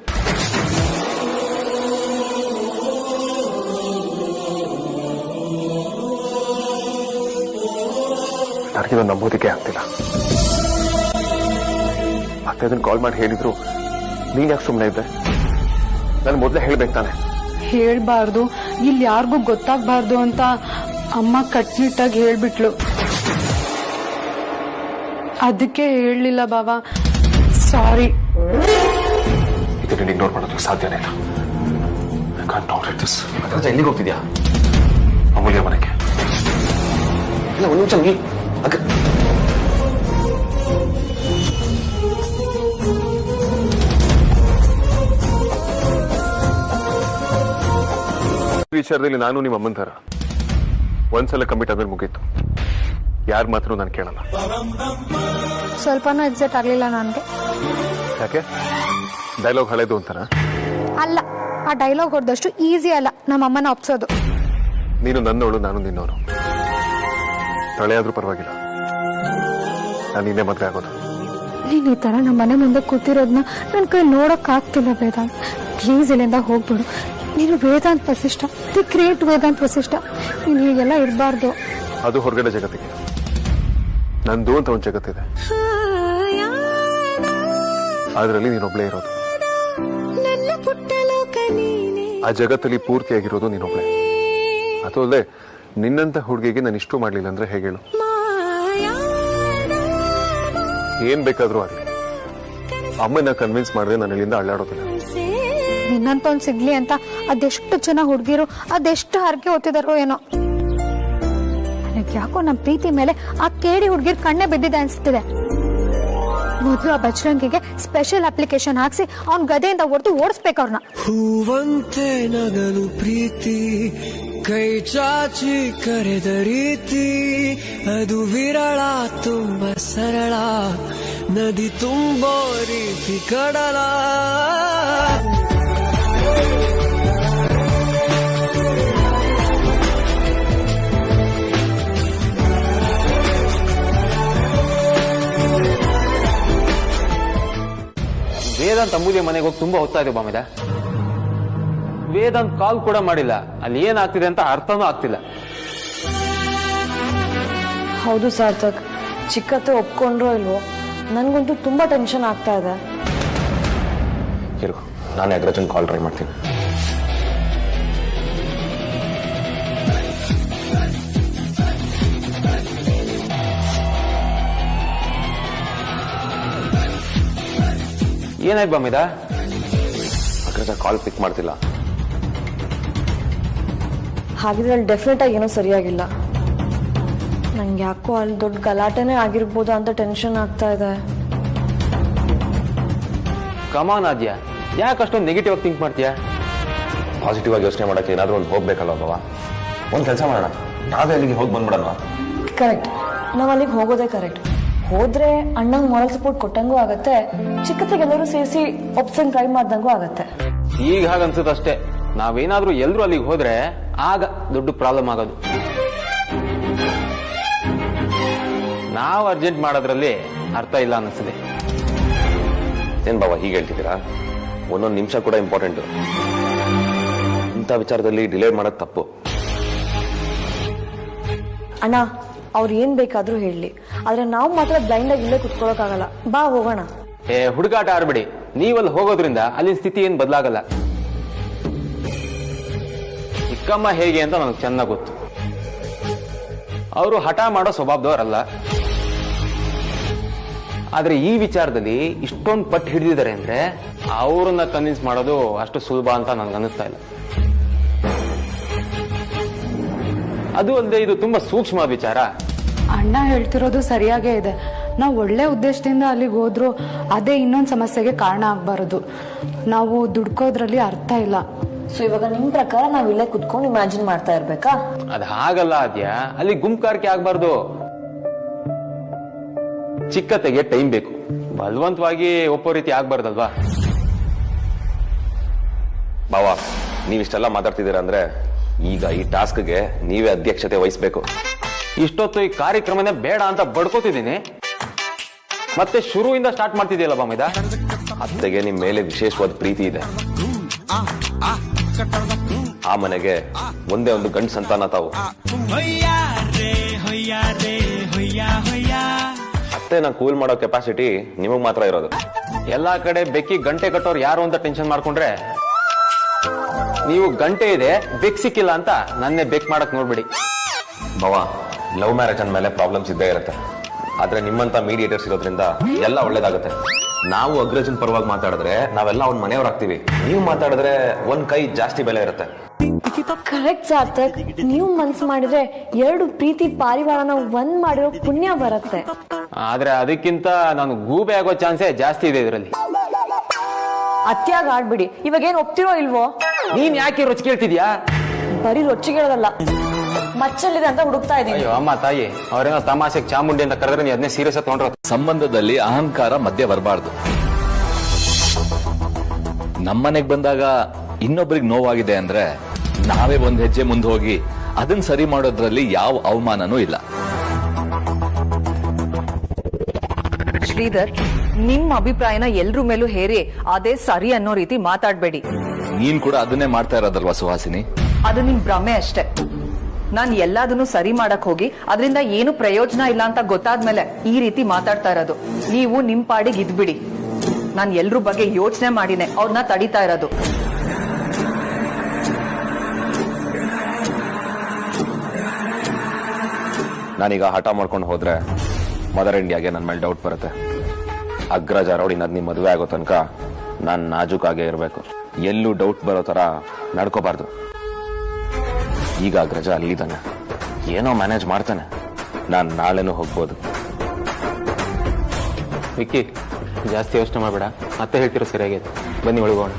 ನನಗಿದು ನಂಬೋದಿಕ್ಕೆ ಆಗ್ತಿಲ್ಲ. ಮತ್ತೆ ಅದನ್ನ ಕಾಲ್ ಮಾಡಿ ಹೇಳಿದ್ರು, ನೀನ್ ಯಾಕೆ ಸುಮ್ಮನೆ ಇದ್ದೆ? ನಾನು ಮೊದಲೇ ಹೇಳ್ಬೇಕು ತಾನೆ? ಹೇಳ್ಬಾರ್ದು, ಇಲ್ಲಿ ಯಾರಿಗೂ ಗೊತ್ತಾಗ್ಬಾರ್ದು ಅಂತ ಅಮ್ಮ ಕಟ್ನಿಟ್ಟಾಗಿ ಹೇಳ್ಬಿಟ್ಲು. ಅದಕ್ಕೆ ಹೇಳಲಿಲ್ಲ ಬಾವಾ, ಸಾರಿ. ಇದನ್ನ ಇಗ್ನೋರ್ ಮಾಡೋದಕ್ಕೆ ಸಾಧ್ಯನೇ ಇಲ್ಲ. I can't tolerate this. Agraja, ಎಲ್ಲಿಗೆ ಹೋಗ್ತಿದ್ಯಾ? ಅಮೂಲ್ಯ ಮನೆಗೆ. ಇಲ್ಲ, ಒಂದು ನಿಮಿಷ ಹೋಗಿ. ವಿಚಾರದಲ್ಲಿ ನಾನು ನಿಮ್ಮ ಅಮ್ಮನ ಥರ ಒಂದ್ಸಲ ಕಮಿಟ್ ಆದ್ಮೇಲೆ ಮುಗೀತು. ಯಾರ ಮಾತ್ರ ನಾನು ಕೇಳಲ್ಲ. ಸ್ವಲ್ಪನೂ ಎಕ್ಸೈಟ್ ಆಗಲಿಲ್ಲ ನನಗೆ. ಯಾಕೆ? ಡೈಲಾಗ್ ಹಳೇದು ಅಂತನಾ? ಅಲ್ಲ, ಆ ಡೈಲಾಗ್ ಹೊಡೆದಷ್ಟು ಈಸಿ ಅಲ್ಲ ನಮ್ಮ ಅಮ್ಮನ ಒಪ್ಸೋದು. ನೀನು ನನ್ನವಳು, ನಾನು ನಿನ್ನವನು. ತಳೆ ಆದ್ರೂ ಪರವಾಗಿಲ್ಲ, ನಾನು ನಿನ್ನೆ ಮದುವೆ ಆಗೋದು. ನೀನು ಈ ಥರ ನಮ್ಮ ಮನೆ ಮುಂದೆ ಕೂತಿರೋದನ್ನ ನನ್ನ ಕೈ ನೋಡೋಕ್ಕಾಗ್ತಿಲ್ಲ ವೇದಾಂತ್. ಪ್ಲೀಸ್ ಇಲ್ಲಿಂದ ಹೋಗ್ಬಿಡು. ನೀನು ವೇದಾಂತ್ ವಸಿಷ್ಠ, ದಿ ಗ್ರೇಟ್ ವೇದಾಂತ್ ವಸಿಷ್ಠ. ನೀನು ಹೀಗೆಲ್ಲ ಇರಬಾರ್ದು. ಅದು ಹೊರಗಡೆ ಜಗತ್ತಿಗೆ, ನಂದು ಅಂತ ಒಂದು ಜಗತ್ತಿದೆ, ಅದರಲ್ಲಿ ನೀನೊಬ್ಳೇ ಇರೋದು. ಆ ಜಗತ್ತಲ್ಲಿ ಪೂರ್ತಿಯಾಗಿರೋದು ನೀನೊಬ್ಳೆ. ಅದು ಅಲ್ಲದೆ ನಿನ್ನಂತ ಹುಡುಗಿಗೆ ನಾನು ಇಷ್ಟು ಮಾಡ್ಲಿಲ್ಲ ಅಂದ್ರೆ ಹೇಗೆ ಹೇಳು? ಏನ್ ಬೇಕಾದ್ರೂ ಆಗ್ಲಿ, ಅಮ್ಮನ ಕನ್ವಿನ್ಸ್ ಮಾಡಿದ್ರೆ ನಾನು ಇಲ್ಲಿಂದ ಅಳ್ಳಾಡೋದಿಲ್ಲ. ನಿನ್ನಂತ ಒಂದು ಸಿಗ್ಲಿ ಅಂತ ಅದೆಷ್ಟು ಜನ ಹುಡುಗಿರು ಅದೆಷ್ಟು ಹರಕೆ ಹೊತ್ತಿದಾರೋ ಏನೋ. ನನಗೆ ಯಾಕೋ ನಮ್ಮ ಪ್ರೀತಿ ಮೇಲೆ ಆ ಕೇಡಿ ಹುಡುಗಿರ್ ಕಣ್ಣೆ ಬಿದ್ದಿದೆ ಅನ್ಸ್ತಿದೆ. ಮೊದಲು ಆ ಬಜರಂಗಿಗೆ ಸ್ಪೆಷಲ್ ಅಪ್ಲಿಕೇಶನ್ ಹಾಕ್ಸಿ ಅವ್ನ ಗದೆಯಿಂದ ಹೊಡೆದು ಓಡಿಸ್ಬೇಕು ಅವ್ರನ್ನ. ಹೂವಂತೆ ನಗಲು ಪ್ರೀತಿ, ಕೈ ಚಾಚಿ ಕರೆದ ರೀತಿ, ಅದು ವಿರಳ ತುಂಬ ಸರಳ, ನದಿ ತುಂಬೋ ರೀತಿ ಕಡಲ. ವೇದಾಂತ್ ಅಮೂಲ್ಯ ಮನೆಗೆ ಹೋಗಿ ತುಂಬಾ ಹೊತ್ತಾಯ್ತು ಬಾಮಿದ. ವೇದಾಂತ್ ಕಾಲ್ ಕೂಡ ಮಾಡಿಲ್ಲ. ಅಲ್ಲಿ ಏನಾಗ್ತಿದೆ ಅಂತ ಅರ್ಥನೂ ಆಗ್ತಿಲ್ಲ. ಹೌದು ಸಾರ್ಥಕ್, ಚಿಕ್ಕತ್ತೆ ಒಪ್ಕೊಂಡ್ರೋ ಇಲ್ವೋ, ನನ್ಗಂತೂ ತುಂಬಾ ಟೆನ್ಷನ್ ಆಗ್ತಾ ಇದೆ. ಇರು, ನಾನೇ ಅಗ್ರಜನ್ ಕಾಲ್ ಟ್ರೈ ಮಾಡ್ತೀನಿ. ಏನಾಯ್ತು ಬಾಮಿದ? ಅಗ್ರಜ ಕಾಲ್ ಪಿಕ್ ಮಾಡ್ತಿಲ್ಲ. ಹಾಗಿದ್ರೆ ಅಲ್ಲಿ ಡೆಫಿನೆಟ್ ಆಗಿ ಏನೋ ಸರಿಯಾಗಿಲ್ಲ. ನಂಗೆ ಯಾಕೋ ಅಲ್ಲಿ ದೊಡ್ಡ ಗಲಾಟೆನೇ ಆಗಿರ್ಬೋದಾ ಅಂತ ಟೆನ್ಷನ್ ಆಗ್ತಾ ಇದೆ. ಕಮಾನ್ ಆದ್ಯಾ, ಯಾಕೆ ಅಷ್ಟೊಂದು ನೆಗೆಟಿವ್ ಆಗಿ ಥಿಂಕ್ ಮಾಡ್ತೀಯಾ? ಪಾಸಿಟಿವ್ ಆಗಿ ಯೋಚನೆ ಮಾಡಕ್ಕೆ ಏನಾದ್ರೂ ಒಂದು ಹೋಗ್ಬೇಕಲ್ಲ ಬಾವ. ಒಂದು ಕೆಲಸ ಮಾಡೋಣ, ನಾವೇ ಅಲ್ಲಿಗೆ ಹೋಗಿ ಬಂದ್ಬಿಡೋಣ. ಕರೆಕ್ಟ್, ನಾವ್ ಅಲ್ಲಿಗೆ ಹೋಗೋದೇ ಕರೆಕ್ಟ್. ಹೋದ್ರೆ ಅಣ್ಣಂಗ್ ಮಾರಲ್ ಸಪೋರ್ಟ್ ಕೊಟ್ಟಂಗೂ ಆಗತ್ತೆ, ಚಿಕ್ಕತ್ತೆಗೆಲ್ಲರೂ ಸೇರಿಸಿ ಒಪ್ಸಂಗ್ ಟ್ರೈ ಮಾಡ್ದಂಗೂ ಆಗತ್ತೆ. ಈಗ ಹಾಗನ್ಸುತ್ತೆ ಅಷ್ಟೇ. ನಾವೇನಾದ್ರೂ ಎಲ್ರು ಅಲ್ಲಿಗೆ ಹೋದ್ರೆ ಆಗ ದೊಡ್ಡ ಪ್ರಾಬ್ಲಮ್ ಆಗೋದು. ನಾವು ಅರ್ಜೆಂಟ್ ಮಾಡೋದ್ರಲ್ಲಿ ಅರ್ಥ ಇಲ್ಲ ಅನ್ನಿಸ್ತದೆ. ಏನ್ ಬಾವ ಹೀಗೆ ಹೇಳ್ತಿದ್ದೀರಾ? ಒಂದೊಂದು ನಿಮಿಷ ಕೂಡ ಇಂಪಾರ್ಟೆಂಟ್. ಇಂಥ ವಿಚಾರದಲ್ಲಿ ಡಿಲೇ ಮಾಡೋದು ತಪ್ಪು. ಅಣ್ಣ, ಅವ್ರು ಏನ್ ಬೇಕಾದ್ರೂ ಹೇಳಲಿ, ಆದ್ರೆ ನಾವು ಮಾತ್ರ ಬ್ಲೈಂಡ್ ಆಗಿ ಇಲ್ಲೇ ಕುತ್ಕೊಳ್ಳೋಕ್ಕಾಗಲ್ಲ. ಬಾ ಹೋಗೋಣ. ಹುಡುಗಾಟ ಆಡ್ಬಿಡಿ. ನೀವಲ್ಲಿ ಹೋಗೋದ್ರಿಂದ ಅಲ್ಲಿನ ಸ್ಥಿತಿ ಏನ್ ಬದಲಾಗಲ್ಲ. ಚಿಕ್ಕಮ್ಮ ಹೇಗೆ ಅಂತ ನನಗೆ ಚೆನ್ನಾಗಿ ಗೊತ್ತು. ಅವರು ಹಠ ಮಾಡೋ ಸ್ವಭಾವದವರಲ್ಲ. ಆದ್ರೆ ಈ ವಿಚಾರದಲ್ಲಿ ಇಷ್ಟೊಂದು ಪಟ್ಟು ಹಿಡಿದಿದ್ದಾರೆ ಅಂದ್ರೆ ಅವ್ರನ್ನ ಕನ್ವಿನ್ಸ್ ಮಾಡೋದು ಅಷ್ಟು ಸುಲಭ ಅಂತ ನನ್ಗೆ ಅನ್ನಿಸ್ತಾ ಇಲ್ಲ. ಅದು ಅಲ್ಲದೆ ಇದು ತುಂಬಾ ಸೂಕ್ಷ್ಮ ವಿಚಾರ. ಅಣ್ಣ ಹೇಳ್ತಿರೋದು ಸರಿಯಾಗೇ ಇದೆ. ನಾವು ಒಳ್ಳೆ ಉದ್ದೇಶದಿಂದ ಅಲ್ಲಿಗೆ ಹೋದ್ರು ಅದೇ ಇನ್ನೊಂದು ಸಮಸ್ಯೆಗೆ ಕಾರಣ ಆಗ್ಬಾರದು. ನಾವು ದುಡ್ಕೋದ್ರಲ್ಲಿ ಅರ್ಥ ಇಲ್ಲ. ಸೊ ಇವಾಗ ನಿಮ್ ಪ್ರಕಾರ ನಾವ್ ಇಲ್ಲೇ ಕುತ್ಕೊಂಡು ಇಮ್ಯಾಜಿನ್ ಮಾಡ್ತಾ ಇರ್ಬೇಕಾ? ಅದ್ ಹಾಗಲ್ಲ ಆದ್ಯಾ, ಅಲ್ಲಿ ಗುಂಪ್ಕಾರಿಕೆ ಆಗ್ಬಾರ್ದು. ಚಿಕ್ಕತೆಗೆ ಟೈಮ್ ಬೇಕು. ಬಲವಂತವಾಗಿ ಒಪ್ಪೋ ರೀತಿ ಆಗ್ಬಾರ್ದಲ್ವಾ? ಬಾವ, ನೀವಿಷ್ಟೆಲ್ಲ ಮಾತಾಡ್ತಿದ್ದೀರಾ ಅಂದ್ರೆ ಈಗ ಈ ಟಾಸ್ಕ್ಗೆ ನೀವೇ ಅಧ್ಯಕ್ಷತೆ ವಹಿಸ್ಬೇಕು. ಇಷ್ಟೊತ್ತು ಈ ಕಾರ್ಯಕ್ರಮನೇ ಬೇಡ ಅಂತ ಬಡ್ಕೋತಿದ್ದೀನಿ, ಮತ್ತೆ ಶುರುವಿಂದ ಸ್ಟಾರ್ಟ್ ಮಾಡ್ತಿದ್ಯಲ್ಲ ಬಾಮಿದ. ಅತ್ತೆಗೆ ನಿಮ್ ಮೇಲೆ ವಿಶೇಷವಾದ ಪ್ರೀತಿ ಇದೆ. ಆ ಮನೆಗೆ ಒಂದೇ ಒಂದು ಗಂಡು ಸಂತಾನ ತಾವು. ಅತ್ತೆನ ಕೂಲ್ ಮಾಡೋ ಕೆಪಾಸಿಟಿ ನಿಮಗ್ ಮಾತ್ರ ಇರೋದು. ಎಲ್ಲಾ ಕಡೆ ಬೆಕ್ಕಿ ಗಂಟೆ ಕಟ್ಟೋರು ಯಾರು ಅಂತ ಟೆನ್ಷನ್ ಮಾಡ್ಕೊಂಡ್ರೆ, ನೀವು ಗಂಟೆ ಇದೆ ಬೆಕ್ ಸಿಕ್ಕಿಲ್ಲ ಅಂತ ನನ್ನೇ ಬೆಕ್ ಮಾಡಕ್ ನೋಡ್ಬಿಡಿ. ಬಾವ, ಲವ್ ಮ್ಯಾರೇಜ್ ಅಂದ್ಮೇಲೆ ಪ್ರಾಬ್ಲಮ್ಸ್ ಇದ್ದೇ ಇರುತ್ತೆ. ಆದ್ರೆ ನಿಮ್ಮಂತ ಮೀಡಿಯೇಟರ್ಸ್ ಇರೋದ್ರಿಂದ ಎಲ್ಲ ಒಳ್ಳೇದಾಗುತ್ತೆ. ನಾವು ಅಗ್ರಜನ್ ಪರವಾಗಿ ಮಾತಾಡಿದ್ರೆ ನಾವೆಲ್ಲ ಅವ್ನ ಮನೆಯವ್ರಾಗ್ತೀವಿ. ನೀವು ಮಾತಾಡಿದ್ರೆ ಒಂದ್ ಕೈ ಜಾಸ್ತಿ ಬೆಲೆ ಇರುತ್ತೆ. ಕರೆಕ್ಟ್ ಸಾರ್ಥಕ್, ನೀವು ಮನ್ಸು ಮಾಡಿದ್ರೆ ಎರಡು ಪ್ರೀತಿ ಪಾರಿವಾಳನ ಒಂದ್ ಮಾಡಿರೋ ಪುಣ್ಯ ಬರುತ್ತೆ. ಆದ್ರೆ ಅದಕ್ಕಿಂತ ನಾನು ಗೂಬೆ ಆಗೋ ಚಾನ್ಸೇ ಜಾಸ್ತಿ ಇದೆ ಇದರಲ್ಲಿ. ಅತ್ಯಾಗ ಆಡ್ಬಿಡಿ. ಇವಾಗ ಏನ್ ಒಪ್ತಿರೋ ಇಲ್ವೋ? ನೀನ್ ಯಾಕೆ ರುಚಿ ಕೇಳ್ತಿದ್ಯಾ? ಬರೀ ರೊಚ್ಚಿಗೆಳೋದಲ್ಲ, ಮಚ್ಚಲ್ಲಿದೆ ಅಂತ ಹುಡುಕ್ತಾ ಇದೀನಿ. ಅಯ್ಯೋ ಅಮ್ಮ ತಾಯಿ, ಅವ್ರೇನೋ ತಮಾಷೆಗೆ ಚಾಮುಂಡಿ ಅಂತ ಕರೆದ್ರೆ ನೀವು ಅದನ್ನೇ ಸೀರಿಯಸ್ ತಗೊಂಡ್ರ. ಸಂಬಂಧದಲ್ಲಿ ಅಹಂಕಾರ ಮಧ್ಯೆ ಬರಬಾರ್ದು. ನಮ್ಮನೆಗೆ ಬಂದಾಗ ಇನ್ನೊಬ್ರಿಗೆ ನೋವಾಗಿದೆ ಅಂದ್ರೆ ನಾವೇ ಒಂದ್ ಹೆಜ್ಜೆ ಮುಂದೆ ಹೋಗಿ ಅದನ್ನ ಸರಿ ಮಾಡೋದ್ರಲ್ಲಿ ಯಾವ ಅವಮಾನನೂ ಇಲ್ಲ. ಶ್ರೀಧರ್, ನಿಮ್ಮ ಅಭಿಪ್ರಾಯನ ಎಲ್ರ ಮೇಲೂ ಹೇರಿ ಅದೇ ಸರಿ ಅನ್ನೋ ರೀತಿ ಮಾತಾಡ್ಬೇಡಿ. ನೀನ್ ಕೂಡ ಅದನ್ನೇ ಮಾಡ್ತಾ ಇರೋದಲ್ವಾ ಸುಹಾಸಿನಿ? ಅದು ನಿಮ್ ಭ್ರಮೆ ಅಷ್ಟೇ. ನಾನ್ ಎಲ್ಲದನ್ನು ಸರಿ ಮಾಡಕ್ ಹೋಗಿ ಅದರಿಂದ ಏನು ಪ್ರಯೋಜನ ಇಲ್ಲ ಅಂತ ಗೊತ್ತಾದ್ಮೇಲೆ ಈ ರೀತಿ ಮಾತಾಡ್ತಾ ಇರೋದು. ನೀವು ನಿಮ್ ಪಾಡಿಗೆ ಇದ್ಬಿಡಿ. ನಾನ್ ಎಲ್ರ ಬಗ್ಗೆ ಯೋಚನೆ ಮಾಡಿನೇ ಅವ್ರನ್ನ ತಡಿತಾ ಇರೋದು. ನಾನೀಗ ಹಠ ಮಾಡ್ಕೊಂಡು ಹೋದ್ರೆ ಮದರ್ ಇಂಡಿಯಾಗೆ ನನ್ನ ಮೇಲೆ ಡೌಟ್ ಬರುತ್ತೆ. ಅಗ್ರಜ ರೌಡಿ ನದ್ನಿ ಮದುವೆ ಆಗೋ ತನಕ ನಾನು ನಾಜೂಕಾಗೇ ಇರಬೇಕು. ಎಲ್ಲೂ ಡೌಟ್ ಬರೋ ತರ ನಡ್ಕೋಬಾರ್ದು. ಈಗ ಅಗ್ರಜ ಅಲ್ಲಿದ್ದಾನೆ, ಏನೋ ಮ್ಯಾನೇಜ್ ಮಾಡ್ತಾನೆ. ನಾನು ನಾಳೆನೂ ಹೋಗ್ಬೋದು. ವಿಕ್ಕಿ, ಜಾಸ್ತಿ ಯೋಚನೆ ಮಾಡಬೇಡ. ಮತ್ತೆ ಹೇಳ್ತಿರೋ ಸರಿಯಾಗೈತೆ. ಬನ್ನಿ ಒಳಗೋಣ.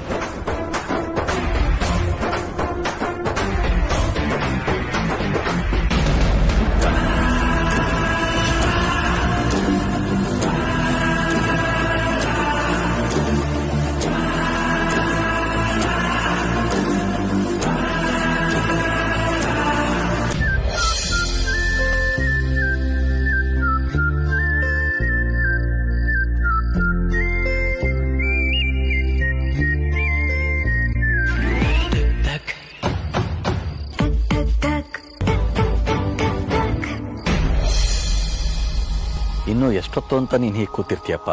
ಇನ್ನು ಎಷ್ಟೊತ್ತು ಅಂತ ನೀನ್ ಹೀಗೆ ಕೂತಿರ್ತೀಯಪ್ಪ?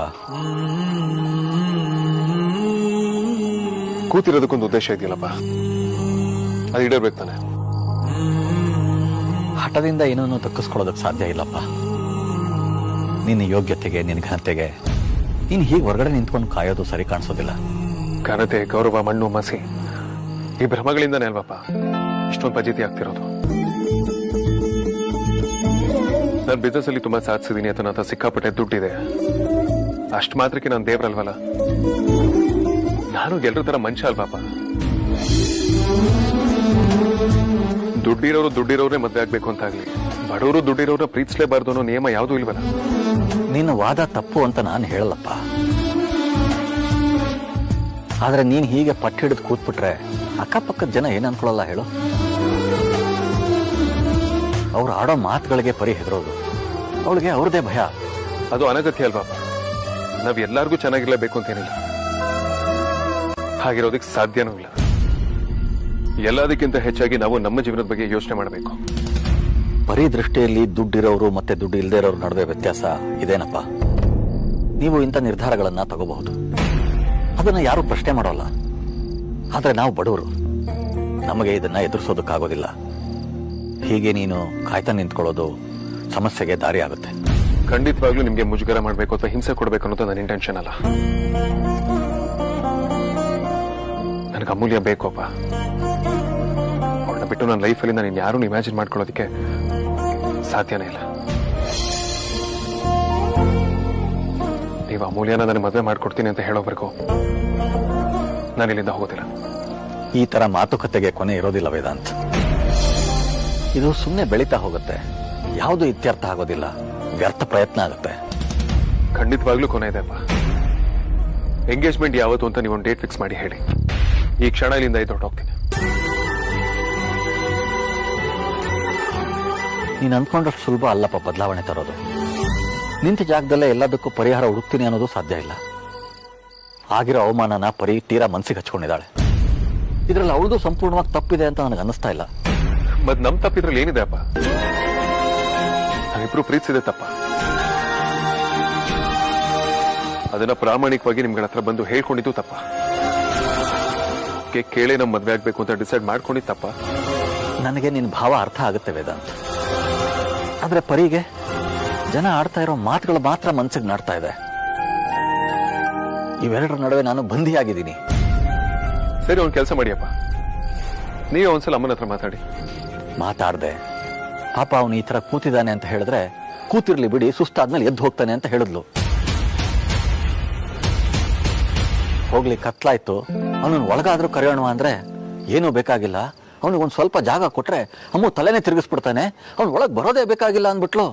ಕೂತಿರೋದಕ್ಕೊಂದು ಉದ್ದೇಶ ಇದೆಯಲ್ಲಪ್ಪ, ಅದು ಇಡಬೇಕು ತಾನೆ. ಹಠದಿಂದ ಏನನ್ನು ತಕ್ಕಿಸ್ಕೊಳ್ಳೋದಕ್ಕೆ ಸಾಧ್ಯ ಇಲ್ಲಪ್ಪ. ನಿನ್ನ ಯೋಗ್ಯತೆಗೆ, ನಿನ್ನ ಘನತೆಗೆ ನೀನು ಹೀಗೆ ಹೊರಗಡೆ ನಿಂತ್ಕೊಂಡು ಕಾಯೋದು ಸರಿ ಕಾಣಿಸೋದಿಲ್ಲ. ಘನತೆ, ಗೌರವ, ಮಣ್ಣು ಮಸಿ ಈ ಭ್ರಮಗಳಿಂದಾನೇ ಅಲ್ವಪ್ಪ ಇಷ್ಟೊಂದು ಫಜೀತಿ ಆಗ್ತಿರೋದು. ನಾನು ಬಿಸ್ನೆಸ್ ಅಲ್ಲಿ ತುಂಬಾ ಸಾಧಿಸಿದೀನಿ ಅಂತ ನನ್ನ ಸಿಕ್ಕಾಪಟ್ಟೆ ದುಡ್ಡಿದೆ. ಅಷ್ಟು ಮಾತ್ರಕ್ಕೆ ನಾನು ದೇವ್ರಲ್ವಲ್ಲ. ನಾನು ಎಲ್ರ ತರ ಮನುಷ್ಯ ಅಲ್ವಾಪ. ದುಡ್ಡಿರೋರೇ ಮದ್ವೆ ಆಗ್ಬೇಕು ಅಂತ ಆಗ್ಲಿ, ಬಡವರು ದುಡ್ಡಿರೋರ ಪ್ರೀತಿಸಲೇಬಾರ್ದು ಅನ್ನೋ ನಿಯಮ ಯಾವುದೂ ಇಲ್ವಲ್ಲ. ನಿನ್ನ ವಾದ ತಪ್ಪು ಅಂತ ನಾನು ಹೇಳಲ್ಲಪ್ಪ. ಆದ್ರೆ ನೀನ್ ಹೀಗೆ ಪಟ್ಟು ಹಿಡಿದು ಕೂತ್ಬಿಟ್ರೆ ಅಕ್ಕಪಕ್ಕದ ಜನ ಏನ್ ಅನ್ಕೊಳ್ಳಲ್ಲ ಹೇಳು? ಅವ್ರು ಆಡೋ ಮಾತುಗಳಿಗೆ ಪರಿ ಹೆದರೋದು, ಅವಳಿಗೆ ಅವ್ರದೇ ಭಯ. ಅದು ಅನಗತ್ಯ ಅಲ್ವಾಪ. ನಾವ್ ಎಲ್ಲಾರ್ಗೂ ಚೆನ್ನಾಗಿರ್ಲೇಬೇಕು ಅಂತೇನಿಲ್ಲ, ಹಾಗಿರೋದಕ್ಕೆ ಸಾಧ್ಯನೂ ಇಲ್ಲ. ಎಲ್ಲದಕ್ಕಿಂತ ಹೆಚ್ಚಾಗಿ ನಾವು ನಮ್ಮ ಜೀವನದ ಬಗ್ಗೆ ಯೋಚನೆ ಮಾಡಬೇಕು. ಬರೀ ದೃಷ್ಟಿಯಲ್ಲಿ ದುಡ್ಡಿರೋರು ಮತ್ತೆ ದುಡ್ಡು ಇಲ್ಲದೆ ಇರೋರ ನಡುವೆ ವ್ಯತ್ಯಾಸ ಇದೇನಪ್ಪ? ನೀವು ಇಂಥ ನಿರ್ಧಾರಗಳನ್ನ ತಗೋಬಹುದು, ಅದನ್ನ ಯಾರು ಪ್ರಶ್ನೆ ಮಾಡೋಲ್ಲ. ಆದ್ರೆ ನಾವು ಬಡವರು, ನಮಗೆ ಇದನ್ನ ಎದುರಿಸೋದಕ್ಕಾಗೋದಿಲ್ಲ. ಹೀಗೆ ನೀನು ಕಾಯ್ತಾ ನಿಂತ್ಕೊಳ್ಳೋದು ಸಮಸ್ಯೆಗೆ ದಾರಿ ಆಗುತ್ತೆ. ಖಂಡಿತವಾಗ್ಲೂ ನಿಮ್ಗೆ ಮುಜುಗರ ಮಾಡಬೇಕು ಅಥವಾ ಹಿಂಸೆ ಕೊಡಬೇಕು ಅನ್ನೋದು ನನ್ನ ಇಂಟೆನ್ಷನ್ ಅಲ್ಲ. ನನಗೆ ಅಮೂಲ್ಯ ಬೇಕಪ್ಪ. ಅವಳನ್ನ ಬಿಟ್ಟು ನನ್ನ ಲೈಫಲ್ಲಿ ನಾನು ಯಾರು ಇಮ್ಯಾಜಿನ್ ಮಾಡ್ಕೊಳ್ಳೋದಕ್ಕೆ ಸಾಧ್ಯನೇ ಇಲ್ಲ. ನೀವು ಅಮೂಲ್ಯನ ನನಗೆ ಮದುವೆ ಮಾಡ್ಕೊಡ್ತೀನಿ ಅಂತ ಹೇಳೋವರೆಗೂ ನಾನು ಇಲ್ಲಿಂದ ಹೋಗೋದಿಲ್ಲ. ಈ ತರ ಮಾತುಕತೆಗೆ ಕೊನೆ ಇರೋದಿಲ್ಲ ವೇದಾಂತ್. ಇದು ಸುಮ್ಮನೆ ಬೆಳೀತಾ ಹೋಗುತ್ತೆ, ಯಾವುದು ಇತ್ಯರ್ಥ ಆಗೋದಿಲ್ಲ, ವ್ಯರ್ಥ ಪ್ರಯತ್ನ ಆಗುತ್ತೆ. ಖಂಡಿತವಾಗ್ಲೂ ಕೊನೆ ಇದೆಪ್ಪ. ಎಂಗೇಜ್ಮೆಂಟ್ ಯಾವತ್ತು ಅಂತ ನೀವು ಒಂದು ಡೇಟ್ ಫಿಕ್ಸ್ ಮಾಡಿ ಹೇಳಿ. ಈ ಕ್ಷಣ ಇಲ್ಲಿಂದ ಹೊರಟೋಗ್ತೀನಿ. ನೀನು ಅಂದ್ಕೊಂಡಷ್ಟು ಸುಲಭ ಅಲ್ಲಪ್ಪ ಬದಲಾವಣೆ ತರೋದು. ನಿಂತ ಜಾಗದಲ್ಲೇ ಎಲ್ಲದಕ್ಕೂ ಪರಿಹಾರ ಹುಡುಕ್ತೀನಿ ಅನ್ನೋದು ಸಾಧ್ಯ ಇಲ್ಲ. ಆಗಿರೋ ಅವಮಾನನ ಪರಿ ತೀರಾ ಮನಸ್ಸಿಗೆ ಹಚ್ಕೊಂಡಿದ್ದಾಳೆ. ಇದರಲ್ಲಿ ಅವಳದು ಸಂಪೂರ್ಣವಾಗಿ ತಪ್ಪಿದೆ ಅಂತ ನನಗೆ ಅನ್ನಿಸ್ತಾ ಇಲ್ಲ. ಮತ್ ನಮ್ ತಪ್ಪಿದ್ರಲ್ಲಿ ಏನಿದೆ ಅಪ್ಪ? ನಾವಿಬ್ರು ಪ್ರೀತಿಸಿದೆ ತಪ್ಪ. ಅದನ್ನ ಪ್ರಾಮಾಣಿಕವಾಗಿ ನಿಮ್ಗಳ ಹತ್ರ ಬಂದು ಹೇಳ್ಕೊಂಡಿದ್ದು ತಪ್ಪ. ಕೇಳೇ ನಮ್ ಮದ್ವೆ ಆಗ್ಬೇಕು ಅಂತ ಡಿಸೈಡ್ ಮಾಡ್ಕೊಂಡಿದ್ದು ತಪ್ಪ. ನನಗೆ ನಿನ್ನ ಭಾವ ಅರ್ಥ ಆಗುತ್ತೆ ವೇದಾಂತ್. ಆದ್ರೆ ಪರಿಗೆ ಜನ ಆಡ್ತಾ ಇರೋ ಮಾತುಗಳು ಮಾತ್ರ ಮನಸ್ಸಿಗೆ ನಾಡ್ತಾ ಇದೆ. ಇವೆರಡರ ನಡುವೆ ನಾನು ಬಂಧಿಯಾಗಿದ್ದೀನಿ. ಸರಿ, ಒಂದ್ ಕೆಲಸ ಮಾಡಿಯಪ್ಪ, ನೀವೇ ಒಂದ್ಸಲ ಅಮ್ಮನ ಹತ್ರ ಮಾತಾಡ್ದೆ. ಪಾಪ ಅವನು ಈ ತರ ಕೂತಿದ್ದಾನೆ ಅಂತ ಹೇಳಿದ್ರೆ ಕೂತಿರ್ಲಿ ಬಿಡಿ, ಸುಸ್ತಾದ್ಮೇಲೆ ಎದ್ದು ಹೋಗ್ತಾನೆ ಅಂತ ಹೇಳಿದ್ಲು. ಹೋಗ್ಲಿ, ಕತ್ಲಾಯ್ತು, ಅವನನ್ನು ಒಳಗಾದ್ರೂ ಕರೆಯೋಣ ಅಂದ್ರೆ ಏನೂ ಬೇಕಾಗಿಲ್ಲ, ಅವನಿಗೆ ಒಂದು ಸ್ವಲ್ಪ ಜಾಗ ಕೊಟ್ರೆ ಅಮ್ಮು ತಲೆನೇ ತಿರುಗಿಸ್ಬಿಡ್ತಾನೆ, ಅವ್ನು ಒಳಗೆ ಬರೋದೇ ಬೇಕಾಗಿಲ್ಲ ಅಂದ್ಬಿಟ್ಲು.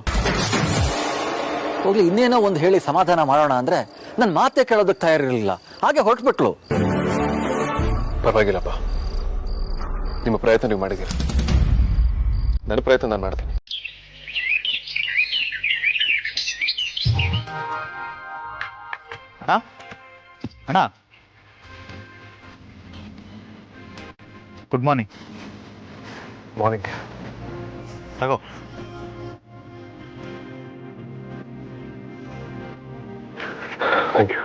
ಹೋಗ್ಲಿ ಇನ್ನೇನೋ ಒಂದು ಹೇಳಿ ಸಮಾಧಾನ ಮಾಡೋಣ ಅಂದ್ರೆ ನನ್ನ ಮಾತೇ ಕೇಳೋದಕ್ಕೆ ತಯಾರಿರಲಿಲ್ಲ, ಹಾಗೆ ಹೊರಟ್ಬಿಟ್ಲು. ಪರವಾಗಿಲ್ಲಪ್ಪ, ನಿಮ್ಮ ಪ್ರಯತ್ನ ನೀವು ಮಾಡಿದ್ದೀರ, ನನ್ನ ಪ್ರಯತ್ನ ನಾನು ಮಾಡ್ತೀನಿ. ಅಣ್ಣ ಗುಡ್ ಮಾರ್ನಿಂಗ್. ಮಾರ್ನಿಂಗ್. ತಗೋ. Thank you.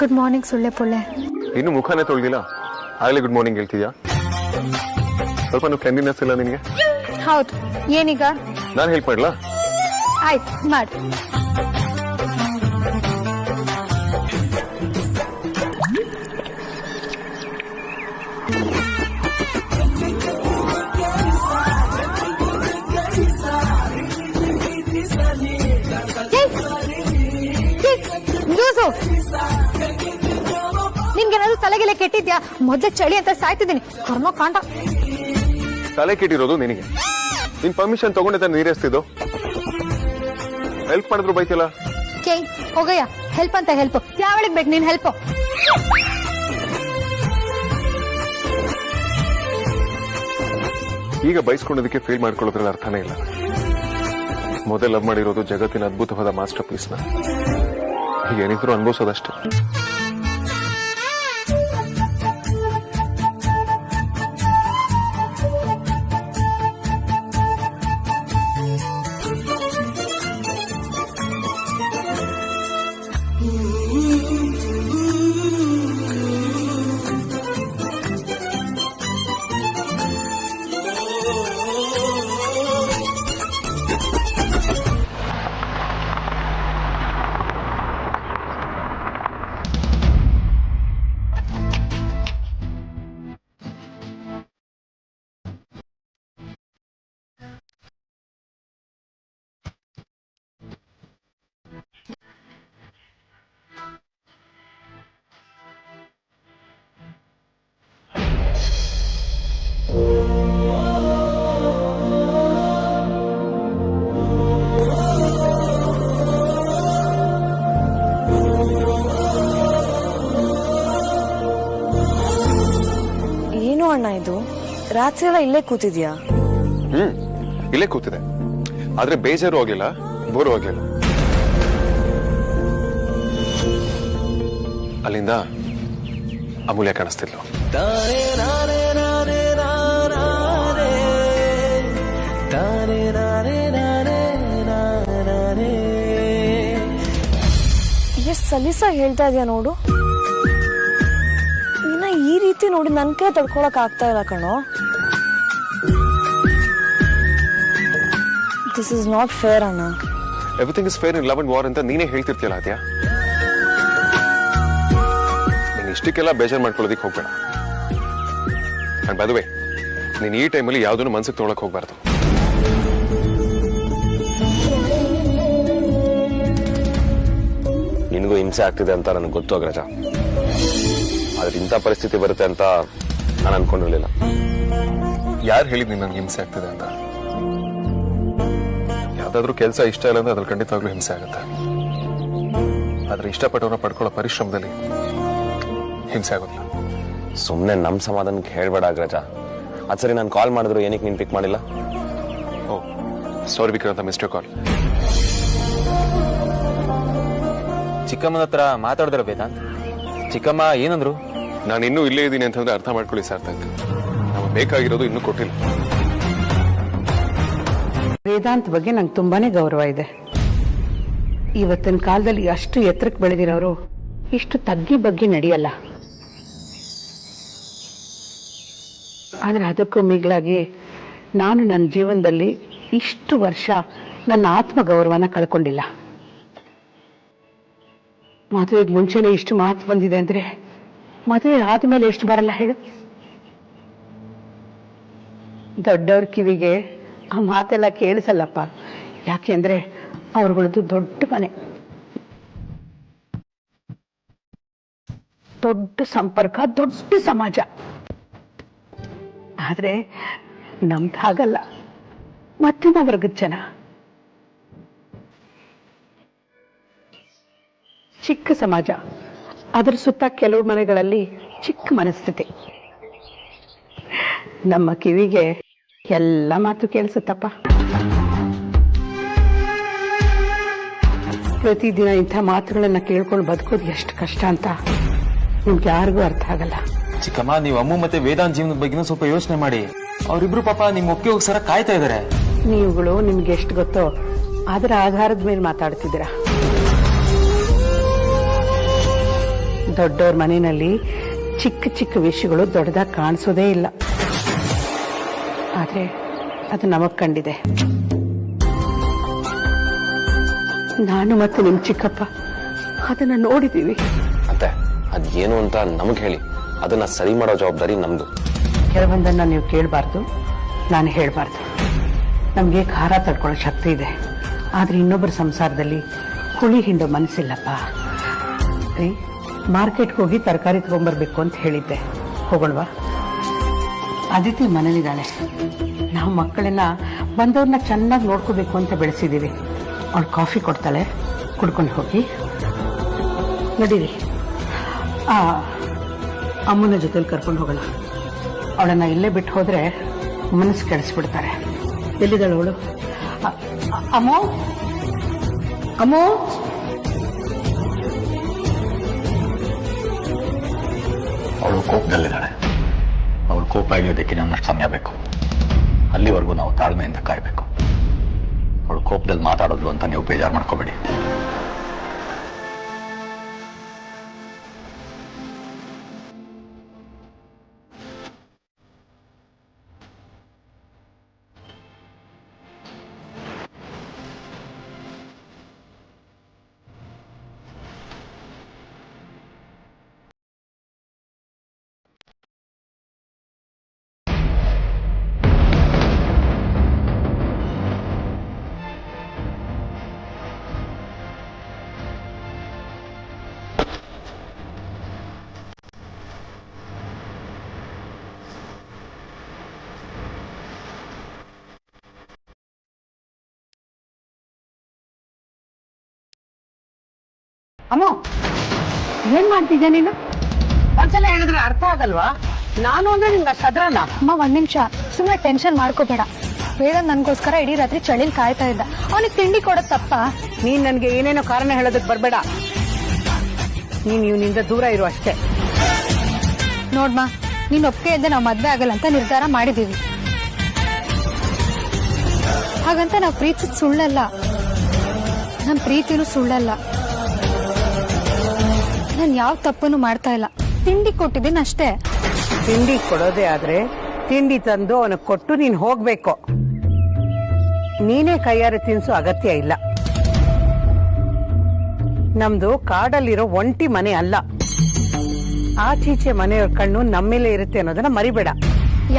ಗುಡ್ ಮಾರ್ನಿಂಗ್ ಸುಳ್ಳೆ ಪುಳ್ಳೆ. ಇನ್ನು ಮುಖನೇ ತೊಳ್ದಿಲ್ಲ, ಆಗಲೇ ಗುಡ್ ಮಾರ್ನಿಂಗ್ ಹೇಳ್ತಿದ್ಯಾ? ಸ್ವಲ್ಪ ಕ್ಲೆನ್ಲಿನೆಸ್ ಇಲ್ಲ ನಿನಗೆ? ಹೌದು, ಏನೀಗ? ನಾನು ಹೆಲ್ಪ್ ಮಾಡ್ಲಾ? ಆಯ್ತು, ಮಾಡಿ. ನಿನ್ಗೇನಾದ್ರು ತಲೆಗೆಲೆ ಕೆಟ್ಟಿದ್ಯಾ? ಮೊದ್ಲೇ ಚಳಿ ಅಂತ ಸಾಯ್ತಿದ್ದೀನಿ. ಕರ್ಮ ಕಾಂಡ. ತಲೆ ಕೆಟ್ಟಿರೋದು ನಿನಗೆ. ನಿನ್ ಪರ್ಮಿಷನ್ ತಗೊಂಡೆ ನೀರೆಸ್ತಿದ್ದು. ಹೆಲ್ಪ್ ಮಾಡಿದ್ರು ಬೈತಿಲ್ಲ. ಹೋಗಯ್ಯ, ಹೆಲ್ಪ್ ಅಂತ ಹೆಲ್ಪ್ ಯಾವಳಿಗೆ ಬೇಕು ನೀನ್ ಹೆಲ್ಪ್? ಈಗ ಬೈಸ್ಕೊಳ್ಳೋದಕ್ಕೆ ಫೇಲ್ ಮಾಡ್ಕೊಳ್ಳೋದ್ರಲ್ಲಿ ಅರ್ಥನೇ ಇಲ್ಲ. ಮೊದಲು ಲವ್ ಮಾಡಿರೋದು ಜಗತ್ತಿನ ಅದ್ಭುತವಾದ ಮಾಸ್ಟರ್ ಪೀಸ್ನ. ಈಗ ಏನಿದ್ರು ಅನುಭವಿಸೋದಷ್ಟೇ. ಏನು ಅಣ್ಣ ಇದು? ರಾತ್ರಿ ಎಲ್ಲ ಇಲ್ಲೇ ಕೂತಿದ್ಯಾ? ಇಲ್ಲೇ ಕೂತಿದೆ, ಆದ್ರೆ ಬೇಜಾರು ಆಗ್ಲಿಲ್ಲ, ಬೋರು ಆಗ್ಲಿಲ್ಲ. ಅಲ್ಲಿಂದ ಅಮೂಲ್ಯ ಕಾಣಿಸ್ತಿದ್ಲು. ಎಷ್ಟ್ ಸಲೀಸಾಗಿ ಹೇಳ್ತಾ ಇದೀಯ ನೋಡು. ನಿನ್ನ ಈ ರೀತಿ ನೋಡಿ ನನ್ ಕೈ ತಡ್ಕೊಳಕ್ ಆಗ್ತಾ ಇಲ್ಲ ಕಣೋ. ದಿಸ್ ಇಸ್ ನಾಟ್ ಫೇರ್ ಅಣ್ಣ. Everything is fair in love and war ಅಂತ ನೀನೇ ಹೇಳ್ತಿರ್ತೀಯಲ್ಲ ಅದ್ಯಾ. ನೀನ್ ಇಷ್ಟಕ್ಕೆಲ್ಲ ಬೇಜಾರು ಮಾಡ್ಕೊಳ್ಳೋದಿಕ್ ಹೋಗ್ಬೇಡ. ಅಂಡ್ ಬೈ ದ ವೇ, ನೀನ್ ಈ ಟೈಮಲ್ಲಿ ಯಾವ್ದನ್ನು ಮನ್ಸಿಗೆ ತೊಗೊಳಕ್ ಹೋಗ್ಬಾರ್ದು. ನಿನಗೂ ಹಿಂಸೆ ಆಗ್ತಿದೆ ಅಂತ ನನಗೆ ಗೊತ್ತು ಅಗ್ರಜ. ಆದ್ರೆ ಇಂಥ ಪರಿಸ್ಥಿತಿ ಬರುತ್ತೆ ಅಂತ ನಾನು ಅನ್ಕೊಂಡಿರ್ಲಿಲ್ಲ. ಯಾರು ಹೇಳಿದ್ ನಿನ್ ನನ್ಗೆ ಹಿಂಸೆ ಆಗ್ತಿದೆ ಅಂತ? ಯಾವ್ದಾದ್ರು ಕೆಲಸ ಇಷ್ಟ ಇಲ್ಲ ಅಂದ್ರೆ ಅದ್ರಲ್ಲಿ ಖಂಡಿತವಾಗ್ಲೂ ಹಿಂಸೆ ಆಗುತ್ತೆ. ಆದ್ರೆ ಇಷ್ಟಪಟ್ಟವ್ರನ್ನ ಪಡ್ಕೊಳ್ಳೋ ಪರಿಶ್ರಮದಲ್ಲಿ ಹಿಂಸೆ ಆಗೋದಿಲ್ಲ. ಸುಮ್ಮನೆ ನಮ್ ಸಮಾಧಾನಕ್ಕೆ ಹೇಳ್ಬೇಡ ಅಗ್ರಜ. ಅದ್ ಸರಿ, ನಾನು ಕಾಲ್ ಮಾಡಿದ್ರು ಏನಕ್ಕೆ ನೀನ್ ಪಿಕ್ ಮಾಡಿಲ್ಲ? ಓ ಸಾರಿ ವಿಕ್ರಾಂತ, ಮಿಸ್ಟರ್ ಕಾಲ್. ಚಿಕ್ಕಮ್ಮನ ಹತ್ರ ಮಾತಾಡಿದ್ರ ವೇದಾಂತ್? ಚಿಕ್ಕಮ್ಮ ಏನಂದ್ರು? ನಾನು ಇನ್ನೂ ಇಲ್ಲೇ ಇದ್ದೀನಿ ಅಂತಂದ್ರೆ ಅರ್ಥ ಮಾಡ್ಕೊಳ್ಳಿ ಸಾರ್ಥಕ್. ನಮಗೆ ಬೇಕಾಗಿರೋದು ಇನ್ನೂ ಕೊಟ್ಟಿಲ್ಲ. ವೇದಾಂತ್ ಬಗ್ಗೆ ನಂಗೆ ತುಂಬಾನೇ ಗೌರವ ಇದೆ. ಇವತ್ತಿನ ಕಾಲದಲ್ಲಿ ಅಷ್ಟು ಎತ್ತರಕ್ಕೆ ಬೆಳೆದಿರೋರು ಇಷ್ಟು ತಗ್ಗಿ ಬಗ್ಗಿ ನಡೆಯಲ್ಲ. ಆದ್ರೆ ಅದಕ್ಕೂ ಮಿಗಿಲಾಗಿ ನಾನು ನನ್ನ ಜೀವನದಲ್ಲಿ ಇಷ್ಟು ವರ್ಷ ನನ್ನ ಆತ್ಮಗೌರವನ ಕಳ್ಕೊಂಡಿಲ್ಲ. ಮದುವೆಗೆ ಮುಂಚೆನೆ ಇಷ್ಟು ಮಾತು ಬಂದಿದೆ ಅಂದ್ರೆ ಮದುವೆ ಆದ್ಮೇಲೆ ಎಷ್ಟು ಬರಲ್ಲ ಹೇಳು? ದೊಡ್ಡವ್ರ ಕಿವಿಗೆ ಆ ಮಾತೆಲ್ಲ ಕೇಳಿಸಲ್ಲಪ್ಪ. ಯಾಕೆಂದ್ರೆ ಅವ್ರಗಳದ್ದು ದೊಡ್ಡ ಮನೆ, ದೊಡ್ಡ ಸಂಪರ್ಕ, ದೊಡ್ಡ ಸಮಾಜ. ಆದ್ರೆ ನಮ್ದು ಹಾಗಲ್ಲ, ಮಧ್ಯಮ ವರ್ಗದ ಜನ. ಚಿಕ್ಕ ಸಮಾಜ, ಅದರ ಸುತ್ತ ಕೆಲವು ಮನೆಗಳಲ್ಲಿ ಚಿಕ್ಕ ಮನಸ್ಥಿತಿ. ನಮ್ಮ ಕಿವಿಗೆ ಎಲ್ಲ ಮಾತು ಕೇಳಿಸುತ್ತಪ್ಪ. ಪ್ರತಿದಿನ ಇಂಥ ಮಾತುಗಳನ್ನ ಕೇಳ್ಕೊಂಡು ಬದುಕೋದು ಎಷ್ಟು ಕಷ್ಟ ಅಂತ ನಿಮ್ಗೆ ಯಾರಿಗೂ ಅರ್ಥ ಆಗಲ್ಲ. ಚಿಕ್ಕಮ್ಮ, ನೀವು ಅಮ್ಮು ಮತ್ತೆ ವೇದಾಂತ್ ಜೀವನದ ಬಗ್ಗೆನೂ ಸ್ವಲ್ಪ ಯೋಚನೆ ಮಾಡಿ. ಅವರಿಬ್ರು ಪಾಪ ನಿಮ್ಮ ಒಪ್ಪಿಗೆ ಹೋಗ್ಸರ ಕಾಯ್ತಾ ಇದಾರೆ. ನೀವುಗಳು ನಿಮ್ಗೆ ಎಷ್ಟು ಗೊತ್ತೋ ಅದರ ಆಧಾರದ ಮೇಲೆ ಮಾತಾಡ್ತಿದ್ದೀರಾ. ದೊಡ್ಡವ್ರ ಮನೆಯಲ್ಲಿ ಚಿಕ್ಕ ಚಿಕ್ಕ ವಿಷಯಗಳು ದೊಡ್ಡದಾಗಿ ಕಾಣಿಸೋದೇ ಇಲ್ಲ. ಆದ್ರೆ ಅದು ನಮಗ್ ಕಂಡಿದೆ. ನಾನು ಮತ್ತೆ ನಿಮ್ ಚಿಕ್ಕಪ್ಪ ಅದನ್ನ ನೋಡಿದೀವಿ. ಮತ್ತೆ ಅದೇನು ಅಂತ ನಮಗ್ ಹೇಳಿ, ಅದನ್ನ ಸರಿ ಮಾಡೋ ಜವಾಬ್ದಾರಿ ನಮ್ದು. ಕೆಲವೊಂದನ್ನ ನೀವು ಕೇಳಬಾರ್ದು, ನಾನು ಹೇಳ್ಬಾರ್ದು. ನಮ್ಗೆ ಖಾರ ತಡ್ಕೊಳ್ಳೋ ಶಕ್ತಿ ಇದೆ, ಆದ್ರೆ ಇನ್ನೊಬ್ಬರ ಸಂಸಾರದಲ್ಲಿ ಹುಳಿ ಹಿಂಡೋ ಮನಸ್ಸಿಲ್ಲಪ್ಪ. ಮಾರ್ಕೆಟ್ಗೆ ಹೋಗಿ ತರಕಾರಿ ತಗೊಂಡ್ಬರ್ಬೇಕು ಅಂತ ಹೇಳಿದ್ದೆ, ಹೋಗೋಣವಾ? ಅದಿತಿ ಮನೇಲಿದ್ದಾಳೆ. ನಾವು ಮಕ್ಕಳನ್ನ ಬಂದವ್ರನ್ನ ಚೆನ್ನಾಗಿ ನೋಡ್ಕೋಬೇಕು ಅಂತ ಬೆಳೆಸಿದೀವಿ. ಅವಳು ಕಾಫಿ ಕೊಡ್ತಾಳೆ, ಕುಡ್ಕೊಂಡು ಹೋಗಿ. ನಡೀರಿ, ಅಮ್ಮನ ಜೊತೆಲಿ ಕರ್ಕೊಂಡು ಹೋಗೋಣ. ಅವಳನ್ನ ಇಲ್ಲೇ ಬಿಟ್ಟು ಹೋದ್ರೆ ಮನಸ್ಸು ಕೆಡಿಸ್ಬಿಡ್ತಾರೆ. ಎಲ್ಲಿದ್ದಾಳೆ ಅವಳು? ಅಮ್ಮೋ, ಅಮ್ಮೋ. ಅವಳು ಕೋಪದಲ್ಲಿದ್ದಾಳೆ. ಅವಳು ಕೋಪ ಇಳಿಯೋದಕ್ಕೆ ನನ್ನಷ್ಟು ಸಮಯ ಬೇಕು. ಅಲ್ಲಿವರೆಗೂ ನಾವು ತಾಳ್ಮೆಯಿಂದ ಕಾಯಬೇಕು. ಅವಳು ಕೋಪದಲ್ಲಿ ಮಾತಾಡೋದು ಅಂತ ನೀವು ಬೇಜಾರು ಮಾಡ್ಕೋಬೇಡಿ. ಅಮ್ಮ, ಏನ್ ಮಾಡ್ತಿದ್ಯಾ ನೀನು? ಒಂದ್ಸಲ ಹೇಳಿದ್ರೆ ಅರ್ಥ ಆಗಲ್ವಾ? ನಾನು ಅಂದ್ರೆ ನಿಂಗೆ ಸದ್ರನ. ಅಮ್ಮ, ಒಂದ್ ನಿಮಿಷ, ಸುಮ್ಮನೆ ಟೆನ್ಷನ್ ಮಾಡ್ಕೋಬೇಡ. ವೇದಾಂತ್ ನನ್ಗೋಸ್ಕರ ಇಡೀ ರಾತ್ರಿ ಚಳಿಲ್ ಕಾಯ್ತಾ ಇದ್ದ. ಅವನಿಗೆ ತಿಂಡಿ ಕೊಡೋದ್ ತಪ್ಪ? ನೀನ್ ನನ್ಗೆ ಏನೇನೋ ಕಾರಣ ಹೇಳೋದಕ್ ಬರ್ಬೇಡ. ನೀನ್ ಇವನಿಂದ ದೂರ ಇರು ಅಷ್ಟೇ. ನೋಡ್ಮಾ, ನೀನ್ ಒಪ್ಪಿಗೆ ಇದ್ದೆ ನಾವು ಮದ್ವೆ ಆಗಲ್ಲ ಅಂತ ನಿರ್ಧಾರ ಮಾಡಿದೀವಿ. ಹಾಗಂತ ನಾವ್ ಪ್ರೀತಿಸಿದ್ ಸುಳ್ಳಲ್ಲ, ನಮ್ ಪ್ರೀತಿನೂ ಸುಳ್ಳಲ್ಲ. ನಾನು ಯಾವ ತಪ್ಪನ್ನು ಮಾಡ್ತಾ ಇಲ್ಲ, ತಿಂಡಿ ಕೊಟ್ಟಿದ್ದೀನಿ ಅಷ್ಟೇ. ತಿಂಡಿ ಕೊಡೋದೇ ಆದ್ರೆ ತಿಂಡಿ ತಂದು ಅವನಿಗೆ ಕೊಟ್ಟು ನೀನ್ ಹೋಗ್ಬೇಕು. ನೀನೇ ಕೈಯಾರೆ ತಿನ್ಸೋ ಅಗತ್ಯ ಇಲ್ಲ. ನಮ್ದು ಕಾಡಲ್ಲಿರೋ ಒಂಟಿ ಮನೆ ಅಲ್ಲ. ಆಚೀಚೆ ಮನೆಯವ್ರ ಕಣ್ಣು ನಮ್ಮೇಲೆ ಇರುತ್ತೆ ಅನ್ನೋದನ್ನ ಮರಿಬೇಡ.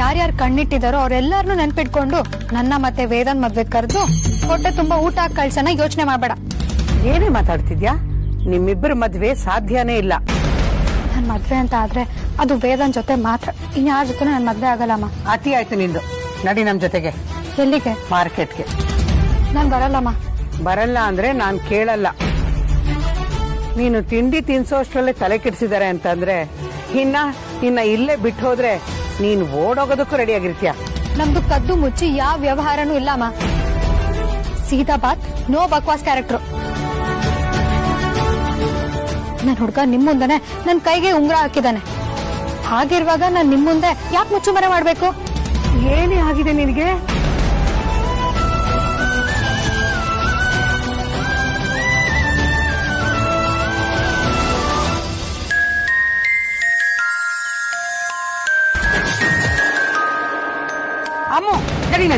ಯಾರ್ಯಾರು ಕಣ್ಣಿಟ್ಟಿದಾರೋ ಅವ್ರೆಲ್ಲಾರನ್ನೂ ನೆನ್ಪಿಟ್ಕೊಂಡು ನನ್ನ ಮತ್ತೆ ವೇದಾಂತ್ ಮದ್ವೆ ಕರೆದು ಹೊಟ್ಟೆ ತುಂಬಾ ಊಟ ಹಾಕಿ ಕಳ್ಸನ ಯೋಚನೆ ಮಾಡ್ಬೇಡ. ಏನೇ ಮಾತಾಡ್ತಿದ್ಯಾ? ನಿಮ್ಮಿಬ್ಬರ ಮದ್ವೆ ಸಾಧ್ಯನೇ ಇಲ್ಲ. ನನ್ ಮದ್ವೆ ಅಂತ ಆದ್ರೆ ಅದು ವೇದಾಂತ್ ಜೊತೆ ಮಾತ್ರ, ಇನ್ಯಾರ ಜೊತೆ ನನ್ ಮದ್ವೆ ಆಗಲ್ಲಮ್ಮ. ಅತಿ ಆಯ್ತು ನಿಂದು. ನಡಿ ನಮ್ ಜೊತೆಗೆ. ಎಲ್ಲಿಗೆ? ಮಾರ್ಕೆಟ್ಗೆ. ನಾನ್ ಬರಲ್ಲಮ್ಮ. ಬರಲ್ಲ ಅಂದ್ರೆ ನಾನ್ ಕೇಳಲ್ಲ. ನೀನು ತಿಂಡಿ ತಿನ್ಸೋಷ್ಟ್ರಲ್ಲೇ ತಲೆ ಕೆಡಿಸಿದಾರೆ ಅಂತಂದ್ರೆ ಇನ್ನ ಇಲ್ಲೇ ಬಿಟ್ಟು ಹೋದ್ರೆ ನೀನ್ ಓಡೋಗೋದಕ್ಕೂ ರೆಡಿ ಆಗಿರ್ತೀಯ. ನಮ್ದು ಕದ್ದು ಮುಚ್ಚಿ ಯಾವ ವ್ಯವಹಾರನೂ ಇಲ್ಲಮ್ಮ. ಸೀದಾ ಬಾತ್, ನೋ ಬಕ್ವಾಸ್ ಕ್ಯಾರೆಕ್ಟರ್. ನನ್ ಹುಡ್ಗ ನಿಮ್ ಮುಂದೆನೆ ನನ್ ಕೈಗೆ ಉಂಗ್ರ ಹಾಕಿದಾನೆ. ಹಾಗಿರುವಾಗ ನಾನ್ ನಿಮ್ ಮುಂದೆ ಯಾಕೆ ಮುಚ್ಚುಮರೆ ಮಾಡ್ಬೇಕು? ಏನೇ ಆಗಿದೆ ನಿನಗೆ?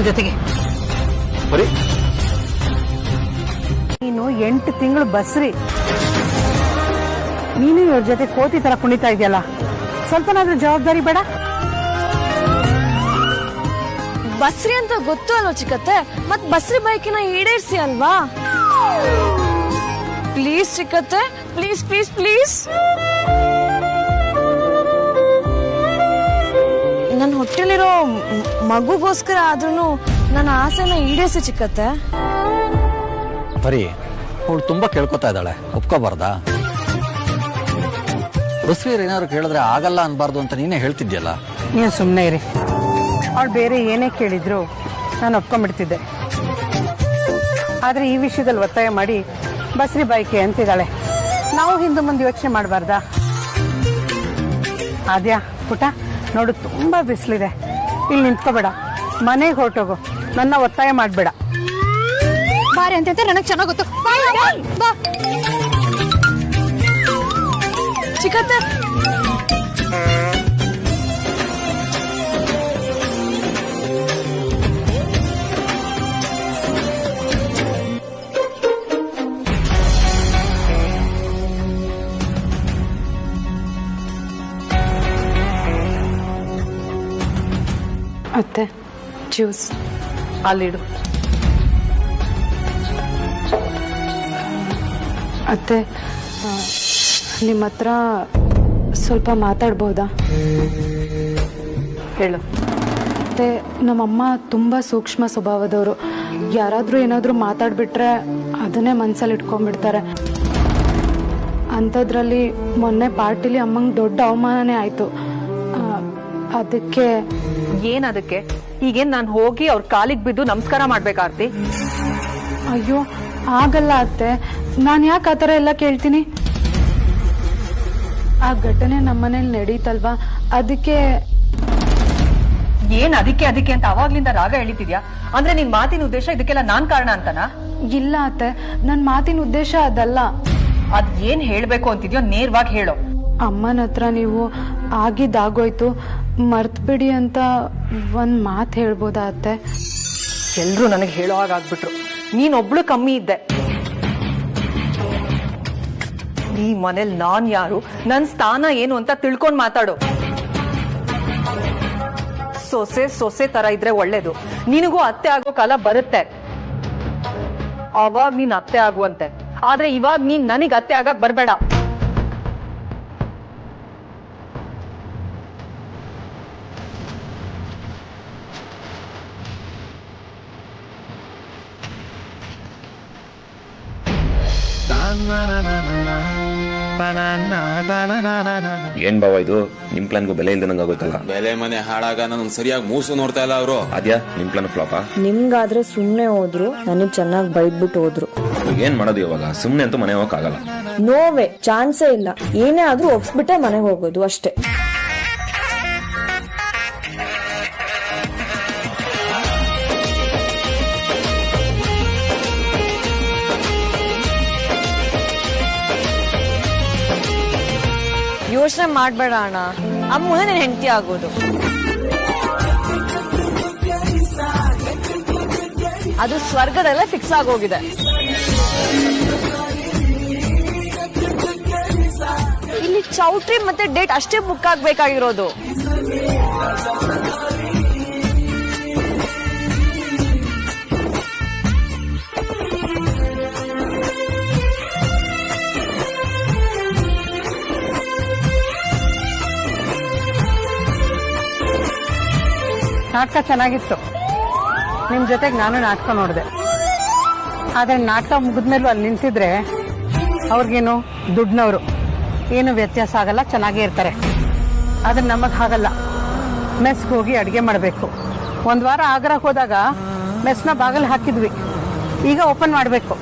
ನನ್ನ ಜೊತೆಗೆ. ಬರೀ ನೀನು 8 ತಿಂಗಳು ಬಸ್ರಿ, ನೀನು ಇವ್ರ ಜೊತೆ ಕೋತಿ ತರ ಕುಣಿತಾ ಇದೆಯಲ್ಲ, ಸ್ವಲ್ಪನಾದ್ರೂ ಜವಾಬ್ದಾರಿ ಬೇಡ? ಬಸ್ರಿ ಅಂತ ಗೊತ್ತು ಅಲ್ವಾ ಚಿಕ್ಕತ್ತೆ, ಮತ್ ಬಸ್ರಿ ಬೈಕಿನ ಈಡೇರಿಸಿ ಅಲ್ವಾ. ಪ್ಲೀಸ್ ಚಿಕ್ಕತ್ತೆ, ಪ್ಲೀಸ್ ಪ್ಲೀಸ್ ಪ್ಲೀಸ್. ನನ್ನ ಹೊಟ್ಟೆಲಿರೋ ಮಗುಗೋಸ್ಕರ ಆದ್ರೂ ನನ್ನ ಆಸೆನ ಈಡೇರಿಸಿ ಚಿಕ್ಕತ್ತೆ. ಬರೀ ಅವಳು ತುಂಬಾ ಕೇಳ್ಕೊತಾ ಇದ್ದಾಳೆ, ಒಪ್ಕೋಬಾರ್ದಾ? ಬಸ್ವೀರ್ ಏನಾದ್ರು ಕೇಳಿದ್ರೆ ಆಗಲ್ಲ ಅನ್ಬಾರ್ದು ಅಂತ ನೀನೇ ಹೇಳ್ತಿದ್ಯಲ್ಲ. ನೀನು ಸುಮ್ಮನೆ ಇರಿ. ಅವಳು ಬೇರೆ ಏನೇ ಕೇಳಿದ್ರು ನಾನು ಒಪ್ಕೊಂಡ್ಬಿಡ್ತಿದ್ದೆ. ಆದ್ರೆ ಈ ವಿಷಯದಲ್ಲಿ ಒತ್ತಾಯ ಮಾಡಿ ಬಸ್ರಿ ಬೈಕೆ ಅಂತಿದ್ದಾಳೆ. ನಾವು ಹಿಂದೆ ಮುಂದೆ ಯೋಚನೆ ಮಾಡಬಾರ್ದಾ? ಆದ್ಯಾ ಪುಟ ನೋಡು, ತುಂಬಾ ಬಿಸಿಲಿದೆ, ಇಲ್ಲಿ ನಿಂತ್ಕೋಬೇಡ, ಮನೆಗೆ ಹೊರಟೋಗು, ನನ್ನ ಒತ್ತಾಯ ಮಾಡಬೇಡ. ಬಾರಿ ಅಂತ ನನಗೆ ಚೆನ್ನಾಗ್ ಗೊತ್ತು. ಬಾ ಚಿಕ್ಕತ್ತೆ. ಅತ್ತೆ ಜ್ಯೂಸ್ ಅಲ್ಲಿಡು. ಅತ್ತೆ ನಿಮ್ಮ ಹತ್ರ ಸ್ವಲ್ಪ ಮಾತಾಡ್ಬೋದಾ? ಹೇಳು. ಮತ್ತೆ ನಮ್ಮಮ್ಮ ತುಂಬ ಸೂಕ್ಷ್ಮ ಸ್ವಭಾವದವರು. ಯಾರಾದರೂ ಏನಾದರೂ ಮಾತಾಡ್ಬಿಟ್ರೆ ಅದನ್ನೇ ಮನಸ್ಸಲ್ಲಿ ಇಟ್ಕೊಂಡ್ಬಿಡ್ತಾರೆ. ಅಂಥದ್ರಲ್ಲಿ ಮೊನ್ನೆ ಪಾರ್ಟಿಲಿ ಅಮ್ಮಂಗೆ ದೊಡ್ಡ ಅವಮಾನನೇ ಆಯಿತು. ಅದಕ್ಕೆ. ಏನದಕ್ಕೆ? ಈಗೇನ್ ನಾನು ಹೋಗಿ ಅವ್ರ ಕಾಲಿಗೆ ಬಿದ್ದು ನಮಸ್ಕಾರ ಮಾಡ್ಬೇಕಾರ್ತಿ? ಅಯ್ಯೋ ಆಗಲ್ಲ ಅತ್ತೆ, ನಾನು ಯಾಕೆ ಆ ಥರ ಎಲ್ಲ ಕೇಳ್ತೀನಿ? ಆ ಘಟನೆ ನಮ್ಮನೇಲಿ ನಡೀತಲ್ವಾ, ಅದಕ್ಕೆ. ಏನ್ ಅದಕ್ಕೆ ಅದಕ್ಕೆ ಅಂತ ಅವಾಗ್ಲಿಂದ ರಾಗ ಎಳಿತಿದ್ಯಾ? ಅಂದ್ರೆ ನಿನ್ ಮಾತಿನ ಉದ್ದೇಶ ಇದಕ್ಕೆಲ್ಲ ನಾನ್ ಕಾರಣ ಅಂತನಾ? ಇಲ್ಲ ಅತ್ತೆ, ನನ್ ಮಾತಿನ ಉದ್ದೇಶ ಅದಲ್ಲ. ಅದ್ ಏನ್ ಹೇಳ್ಬೇಕು ಅಂತಿದ್ಯೋ ನೇರವಾಗಿ ಹೇಳೋ. ಅಮ್ಮನ ಹತ್ರ ನೀವು ಆಗಿದ್ದಾಗೋಯ್ತು, ಮರ್ತ್ಬಿಡಿ ಅಂತ ಒಂದ್ ಮಾತು ಹೇಳ್ಬೋದಾ ಅತ್ತೆ? ಎಲ್ರು ನನಗೆ ಹೇಳೋ ಹಾಗಾಗ್ಬಿಟ್ರು. ನೀನೊಬ್ಳು ಕಮ್ಮಿ ಇದ್ದೆ. ಈ ಮನೇಲಿ ನಾನ್ ಯಾರು, ನನ್ ಸ್ಥಾನ ಏನು ಅಂತ ತಿಳ್ಕೊಂಡ್ ಮಾತಾಡು. ಸೊಸೆ ಸೊಸೆ ತರ ಇದ್ರೆ ಒಳ್ಳೇದು. ನಿನಗೂ ಅತ್ತೆ ಆಗೋ ಕಾಲ ಬರುತ್ತೆ, ಅವಾಗ ನೀನ್ ಅತ್ತೆ ಆಗುವಂತೆ. ಆದ್ರೆ ಇವಾಗ ನೀನ್ ನನಗ್ ಅತ್ತೆ ಆಗಕ್ ಬರ್ಬೇಡ. ಏನ್ ಬಾವ ಇದು? ನಿಮ್ ಪ್ಲಾನ್ಗೂ ಬೆಲೆ ಇಲ್ದಂಗ ಆಗೋಯ್ತಲ್ಲ. ಬೆಲೆ ಮನೆ ಹಾಳಾಗ ನಾನು ಸರಿಯಾಗಿ ಮೂಸು ನೋಡ್ತಾ ಇಲ್ಲ ಅವರು. ಅದ್ಯಾ ನಿಮ್ ಪ್ಲಾನ್ ಫ್ಲಾಪಾ? ನಿಮ್ಗಾದ್ರೆ ಸುಮ್ನೆ ಹೋದ್ರು, ನನಗ್ ಚೆನ್ನಾಗಿ ಬೈದ್ಬಿಟ್ಟು ಹೋದ್ರು. ಏನ್ ಮಾಡೋದು ಇವಾಗ? ಸುಮ್ನೆ ಅಂತೂ ಮನೆ ಹೋಗಕ್ ಆಗಲ್ಲ. ನೋವೇ ಚಾನ್ಸೇ ಇಲ್ಲ. ಏನೇ ಆದ್ರೂ ಒಪ್ಸ್ಬಿಟ್ಟೆ ಮನೆಗೆ ಹೋಗೋದು ಅಷ್ಟೇ. ಯೋಚನೆ ಮಾಡ್ಬೇಡ ಅಣ್ಣ, ಅಮ್ಮನೇ ನೀನ್ ಹೆಂಡತಿ ಆಗೋದು. ಅದು ಸ್ವರ್ಗದಲ್ಲೇ ಫಿಕ್ಸ್ ಆಗೋಗಿದೆ. ಇಲ್ಲಿ ಚೌಟ್ರಿ ಮತ್ತೆ ಡೇಟ್ ಅಷ್ಟೇ ಬುಕ್ ಆಗ್ಬೇಕಾಗಿರೋದು. ನಾಟಕ ಚೆನ್ನಾಗಿತ್ತು. ನಿಮ್ ಜೊತೆಗೆ ನಾನು ನಾಟಕ ನೋಡಿದೆ. ಆದ್ರೆ ನಾಟಕ ಮುಗಿದ್ಮೇಲೂ ಅಲ್ಲಿ ನಿಂತಿದ್ರೆ ಅವ್ರಿಗೇನು ದುಡ್ನವರು ಏನು ವ್ಯತ್ಯಾಸ ಆಗಲ್ಲ, ಚೆನ್ನಾಗೇ ಇರ್ತಾರೆ. ಆದ್ರೆ ನಮಗ್ ಹಾಗಲ್ಲ. ಮೆಸ್ಗೆ ಹೋಗಿ ಅಡ್ಗೆ ಮಾಡಬೇಕು. ಒಂದ್ ವಾರ ಆಗ್ರಾಕ್ ಹೋದಾಗ ಮೆಸ್ನ ಬಾಗಿಲು ಹಾಕಿದ್ವಿ, ಈಗ ಓಪನ್ ಮಾಡಬೇಕು.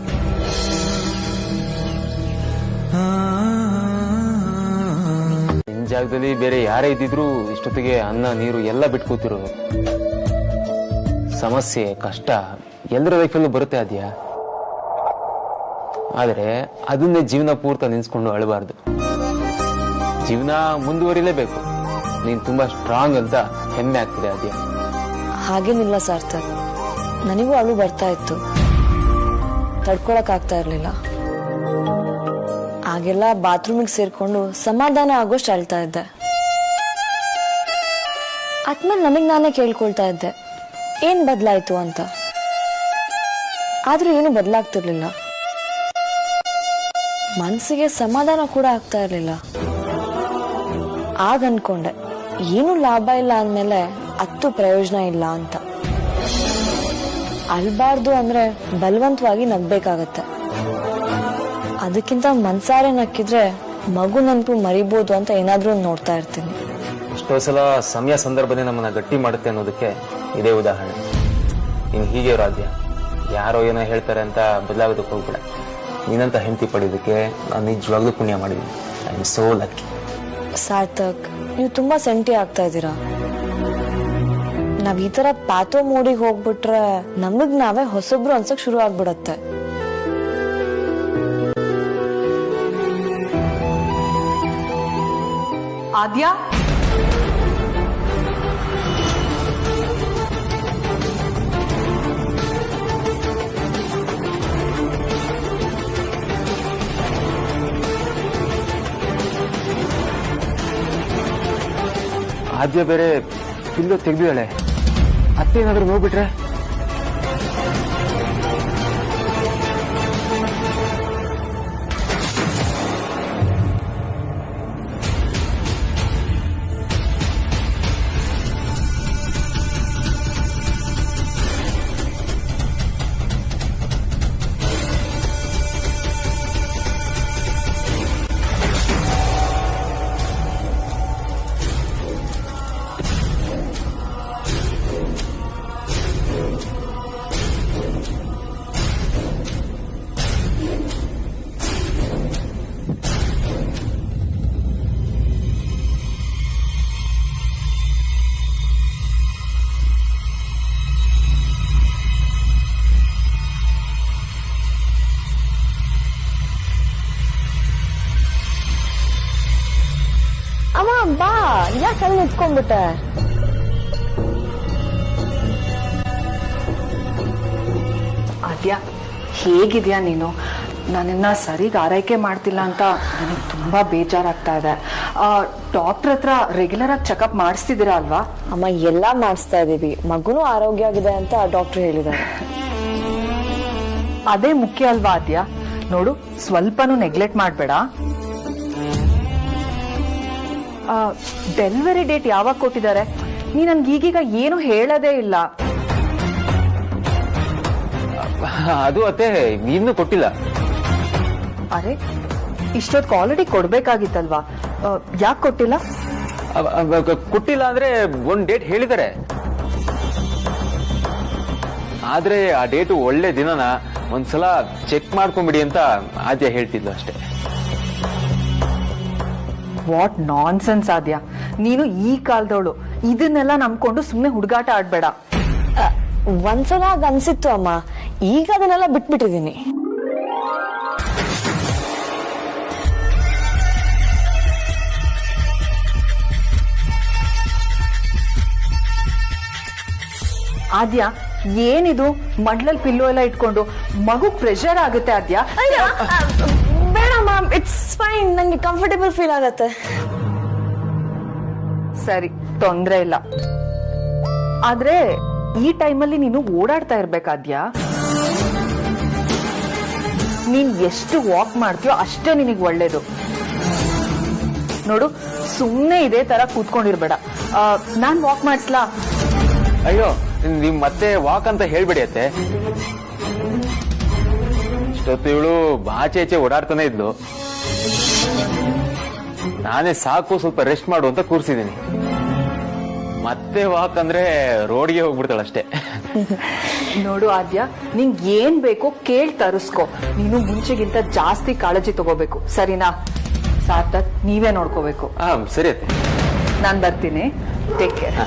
ನಿನ್ ಜಾಗದಲ್ಲಿ ಬೇರೆ ಯಾರೇ ಇದ್ದಿದ್ರು ಇಷ್ಟೊತ್ತಿಗೆ ಅನ್ನ ನೀರು ಎಲ್ಲ ಬಿಟ್ಟು ಕೂತಿರೋರು. ಸಮಸ್ಯೆ ಕಷ್ಟ ಎಲ್ಲರ ಲೈಫಲ್ಲೂ ಬರುತ್ತೆ ಅದ್ಯಾ. ಆದರೆ ಅದನ್ನೇ ಜೀವನ ಪೂರ್ತಿ ನೆನ್ಸ್ಕೊಂಡು ಅಳಬಾರ್ದು. ಜೀವನ ಮುಂದುವರಿಲೇಬೇಕು. ನೀನ್ ತುಂಬಾ ಸ್ಟ್ರಾಂಗ್ ಅಂತ ಹೆಮ್ಮೆ ಆಗ್ತಿದೆ ಅದ್ಯಾ. ಹಾಗೇನಿಲ್ಲ ಸಾರ್ಥಕ್, ನನಗೂ ಅಳು ಬರ್ತಾ ಇತ್ತು, ತಡ್ಕೊಳಕ್ ಆಗ್ತಾ ಇರ್ಲಿಲ್ಲ. ಆಗೆಲ್ಲ ಬಾತ್ರೂಮಿಗೆ ಸೇರ್ಕೊಂಡು ಸಮಾಧಾನ ಆಗೋಷ್ಟು ಅಳ್ತಾ ಇದ್ದೆ. ಆದ್ಮೇಲೆ ನನಗ್ ನಾನೇ ಕೇಳ್ಕೊಳ್ತಾ ಇದ್ದೆ ಏನ್ ಬದಲಾಯ್ತು ಅಂತ. ಆದ್ರೂ ಏನು ಬದಲಾಗ್ತಿರ್ಲಿಲ್ಲ, ಮನ್ಸಿಗೆ ಸಮಾಧಾನ ಕೂಡ ಆಗ್ತಾ ಇರ್ಲಿಲ್ಲ. ಆಗ ಅನ್ಕೊಂಡೆ ಏನು ಲಾಭ ಇಲ್ಲ ಅಂದ್ಮೇಲೆ ಅತ್ತು ಪ್ರಯೋಜನ ಇಲ್ಲ ಅಂತ. ಅಳ್ಬಾರ್ದು ಅಂದ್ರೆ ಬಲವಂತವಾಗಿ ನಗ್ಬೇಕಾಗತ್ತೆ. ಅದಕ್ಕಿಂತ ಮನ್ಸಾರೆ ನಕ್ಕಿದ್ರೆ ಮಗು ನೆನಪು ಮರಿಬೋದು ಅಂತ ಏನಾದ್ರೂ ನೋಡ್ತಾ ಇರ್ತೀನಿ. ಎಷ್ಟೋ ಸಲ ಸಮಯ ಸಂದರ್ಭನೇ ನಮ್ಮನ್ನ ಗಟ್ಟಿ ಮಾಡುತ್ತೆ ಅನ್ನೋದಕ್ಕೆ ಇದೇ ಉದಾಹರಣೆ. ನೀನ್ ಹೀಗೆ ರಾಜ್ಯ ಯಾರೋ ಏನೋ ಹೇಳ್ತಾರೆ ಅಂತ ಬದಲಾಗೋದಕ್ಕೆ ಹೋಗ್ಬೇಡ. ನೀನಂತ ಹೆಂಡತಿ ಪಡೆಯೋದಕ್ಕೆ ನಾನು ನಿಜವಾಗ್ಲೂ ಪುಣ್ಯ ಮಾಡಿದ್ದೀನಿ. I am so lucky. Sarthak, ನೀವು ತುಂಬಾ ಸೆಂಟಿ ಆಗ್ತಾ ಇದ್ದೀರಾ. ನಾವ್ ಈ ತರ ಪ್ಯಾಥೋ ಮೋಡಿಗೆ ಹೋಗ್ಬಿಟ್ರೆ ನಮಗ್ ನಾವೇ ಹೊಸಬ್ರು ಅನ್ಸಕ್ ಶುರು ಆಗ್ಬಿಡತ್ತೆ. ಆದ್ಯಾ, ಆದ್ಯ ಬೇರೆ ಪಿಲ್ಲು ತೆಗ್ದಿದ್ದಾಳೆ. ಅತ್ತೇನಾದ್ರೂ ನೋಡ್ಬಿಟ್ರೆ? ಅಮ್ಮ ಬಾ, ಯಾಕೆ ಅಲ್ಲಿ ನಿಂತ್ಕೊಂಡ್ಬಿಟ್ಟೆ? ಆದ್ಯಾ, ಹೇಗಿದ್ಯಾ ನೀನು? ನನ್ನನ್ನ ಸರಿಗ ಆರೈಕೆ ಮಾಡ್ತಿಲ್ಲ ಅಂತ ನನಗೆ ತುಂಬಾ ಬೇಜಾರಾಗ್ತಾ ಇದೆ. ಡಾಕ್ಟರ್ ಹತ್ರ ರೆಗ್ಯುಲರ್ ಆಗಿ ಚೆಕಪ್ ಮಾಡಿಸ್ತಿದ್ದೀರಾ ಅಲ್ವಾ? ಅಮ್ಮ, ಎಲ್ಲಾ ಮಾಡಿಸ್ತಾ ಇದೀವಿ. ಮಗುನು ಆರೋಗ್ಯ ಆಗಿದೆ ಅಂತ ಡಾಕ್ಟರ್ ಹೇಳಿದ್ದಾರೆ. ಅದೇ ಮುಖ್ಯ ಅಲ್ವಾ ಆದ್ಯಾ? ನೋಡು, ಸ್ವಲ್ಪನೂ ನೆಗ್ಲೆಕ್ಟ್ ಮಾಡ್ಬೇಡ. ಡೆಲಿವರಿ ಡೇಟ್ ಯಾವಾಗ ಕೊಟ್ಟಿದ್ದಾರೆ? ನೀ ನನ್ಗೆ ಈಗೀಗ ಏನು ಹೇಳೋದೇ ಇಲ್ಲ. ಅದು ಅತ್ತೆ ಇನ್ನೂ ಕೊಟ್ಟಿಲ್ಲ. ಅರೆ, ಇಷ್ಟೊತ್ತು ಆಲ್ರೆಡಿ ಕೊಡ್ಬೇಕಾಗಿತ್ತಲ್ವಾ? ಯಾಕೆ ಕೊಟ್ಟಿಲ್ಲ? ಕೊಟ್ಟಿಲ್ಲ ಅಂದ್ರೆ ಒಂದ್ ಡೇಟ್ ಹೇಳಿದ್ದಾರೆ. ಆದ್ರೆ ಆ ಡೇಟು ಒಳ್ಳೆ ದಿನನ ಒಂದ್ಸಲ ಚೆಕ್ ಮಾಡ್ಕೊಂಬಿಡಿ ಅಂತ ಆದ್ಯ ಹೇಳ್ತಿದ್ಲು ಅಷ್ಟೇ. ವಾಟ್ ನಾನ್ಸೆನ್ಸ್ ಆದ್ಯಾ, ನೀನು ಈ ಕಾಲದವಳು. ಇದನ್ನೆಲ್ಲ ನಂಬ್ಕೊಂಡು ಸುಮ್ಮನೆ ಹುಡುಗಾಟ ಆಡ್ಬೇಡ. ಒಂದ್ಸಲ ಅನ್ಸಿತ್ತು ಅಮ್ಮ, ಈಗ ಅದನ್ನೆಲ್ಲ ಬಿಟ್ಬಿಟ್ಟಿದೀನಿ. ಆದ್ಯಾ, ಏನಿದು ಮಡ್ಲಲ್ಲಿ ಪಿಲ್ಲೋ ಎಲ್ಲ ಇಟ್ಕೊಂಡು? ಮಗು ಪ್ರೆಷರ್ ಆಗುತ್ತೆ ಆದ್ಯಾ. ಬೇಡ ಮ್ಯಾಮ್, ಇಟ್ಸ್ ಫೈನ್. ನಂಗೆ ಕಂಫರ್ಟೇಬಲ್ ಫೀಲ್ ಆಗತ್ತೆ. ಸರಿ, ತೊಂದ್ರೆ ಇಲ್ಲ. ಆದ್ರೆ ಈ ಟೈಮಲ್ಲಿ ನೀನು ಓಡಾಡ್ತಾ ಇರ್ಬೇಕಾದ್ಯಾ. ನೀನ್ ಎಷ್ಟು ವಾಕ್ ಮಾಡ್ತೀಯೋ ಅಷ್ಟೇ ನಿನಗೆ ಒಳ್ಳೇದು. ನೋಡು, ಸುಮ್ನೆ ಇದೇ ತರ ಕೂತ್ಕೊಂಡಿರ್ಬೇಡ. ನಾನ್ ವಾಕ್ ಮಾಡಿಸ್ಲಾ? ಅಯ್ಯೋ, ನೀವ್ ಮತ್ತೆ ವಾಕ್ ಅಂತ ಹೇಳ್ಬೇಡಿ ಅತ್ತೆ. ಇಷ್ಟೊತ್ತು ಇವಳು ಆಚೆ ಓಡಾಡ್ತಾನೆ ಇದ್ಲು. ನಾನೇ ಸಾಕು, ಸ್ವಲ್ಪ ರೆಸ್ಟ್ ಮಾಡು ಅಂತ ಕೂರ್ಸಿದೀನಿ. ಮತ್ತೆ ವಾಕ್ ಅಂದ್ರೆ ರೋಡ್ಗೆ ಹೋಗ್ಬಿಡ್ತಾಳಷ್ಟೇ. ನೋಡು ಆದ್ಯಾ, ನಿಂಗ್ ಏನ್ ಬೇಕೋ ಕೇಳ್ ತರಿಸ್ಕೊ. ನೀನು ಮುಂಚೆಗಿಂತ ಜಾಸ್ತಿ ಕಾಳಜಿ ತಗೋಬೇಕು, ಸರಿನಾ? ಸಾರ್ಥಕ್, ನೀವೇ ನೋಡ್ಕೋಬೇಕು. ಸರಿ ಅತ್ತೆ, ನಾನ್ ಬರ್ತೀನಿ. Take care.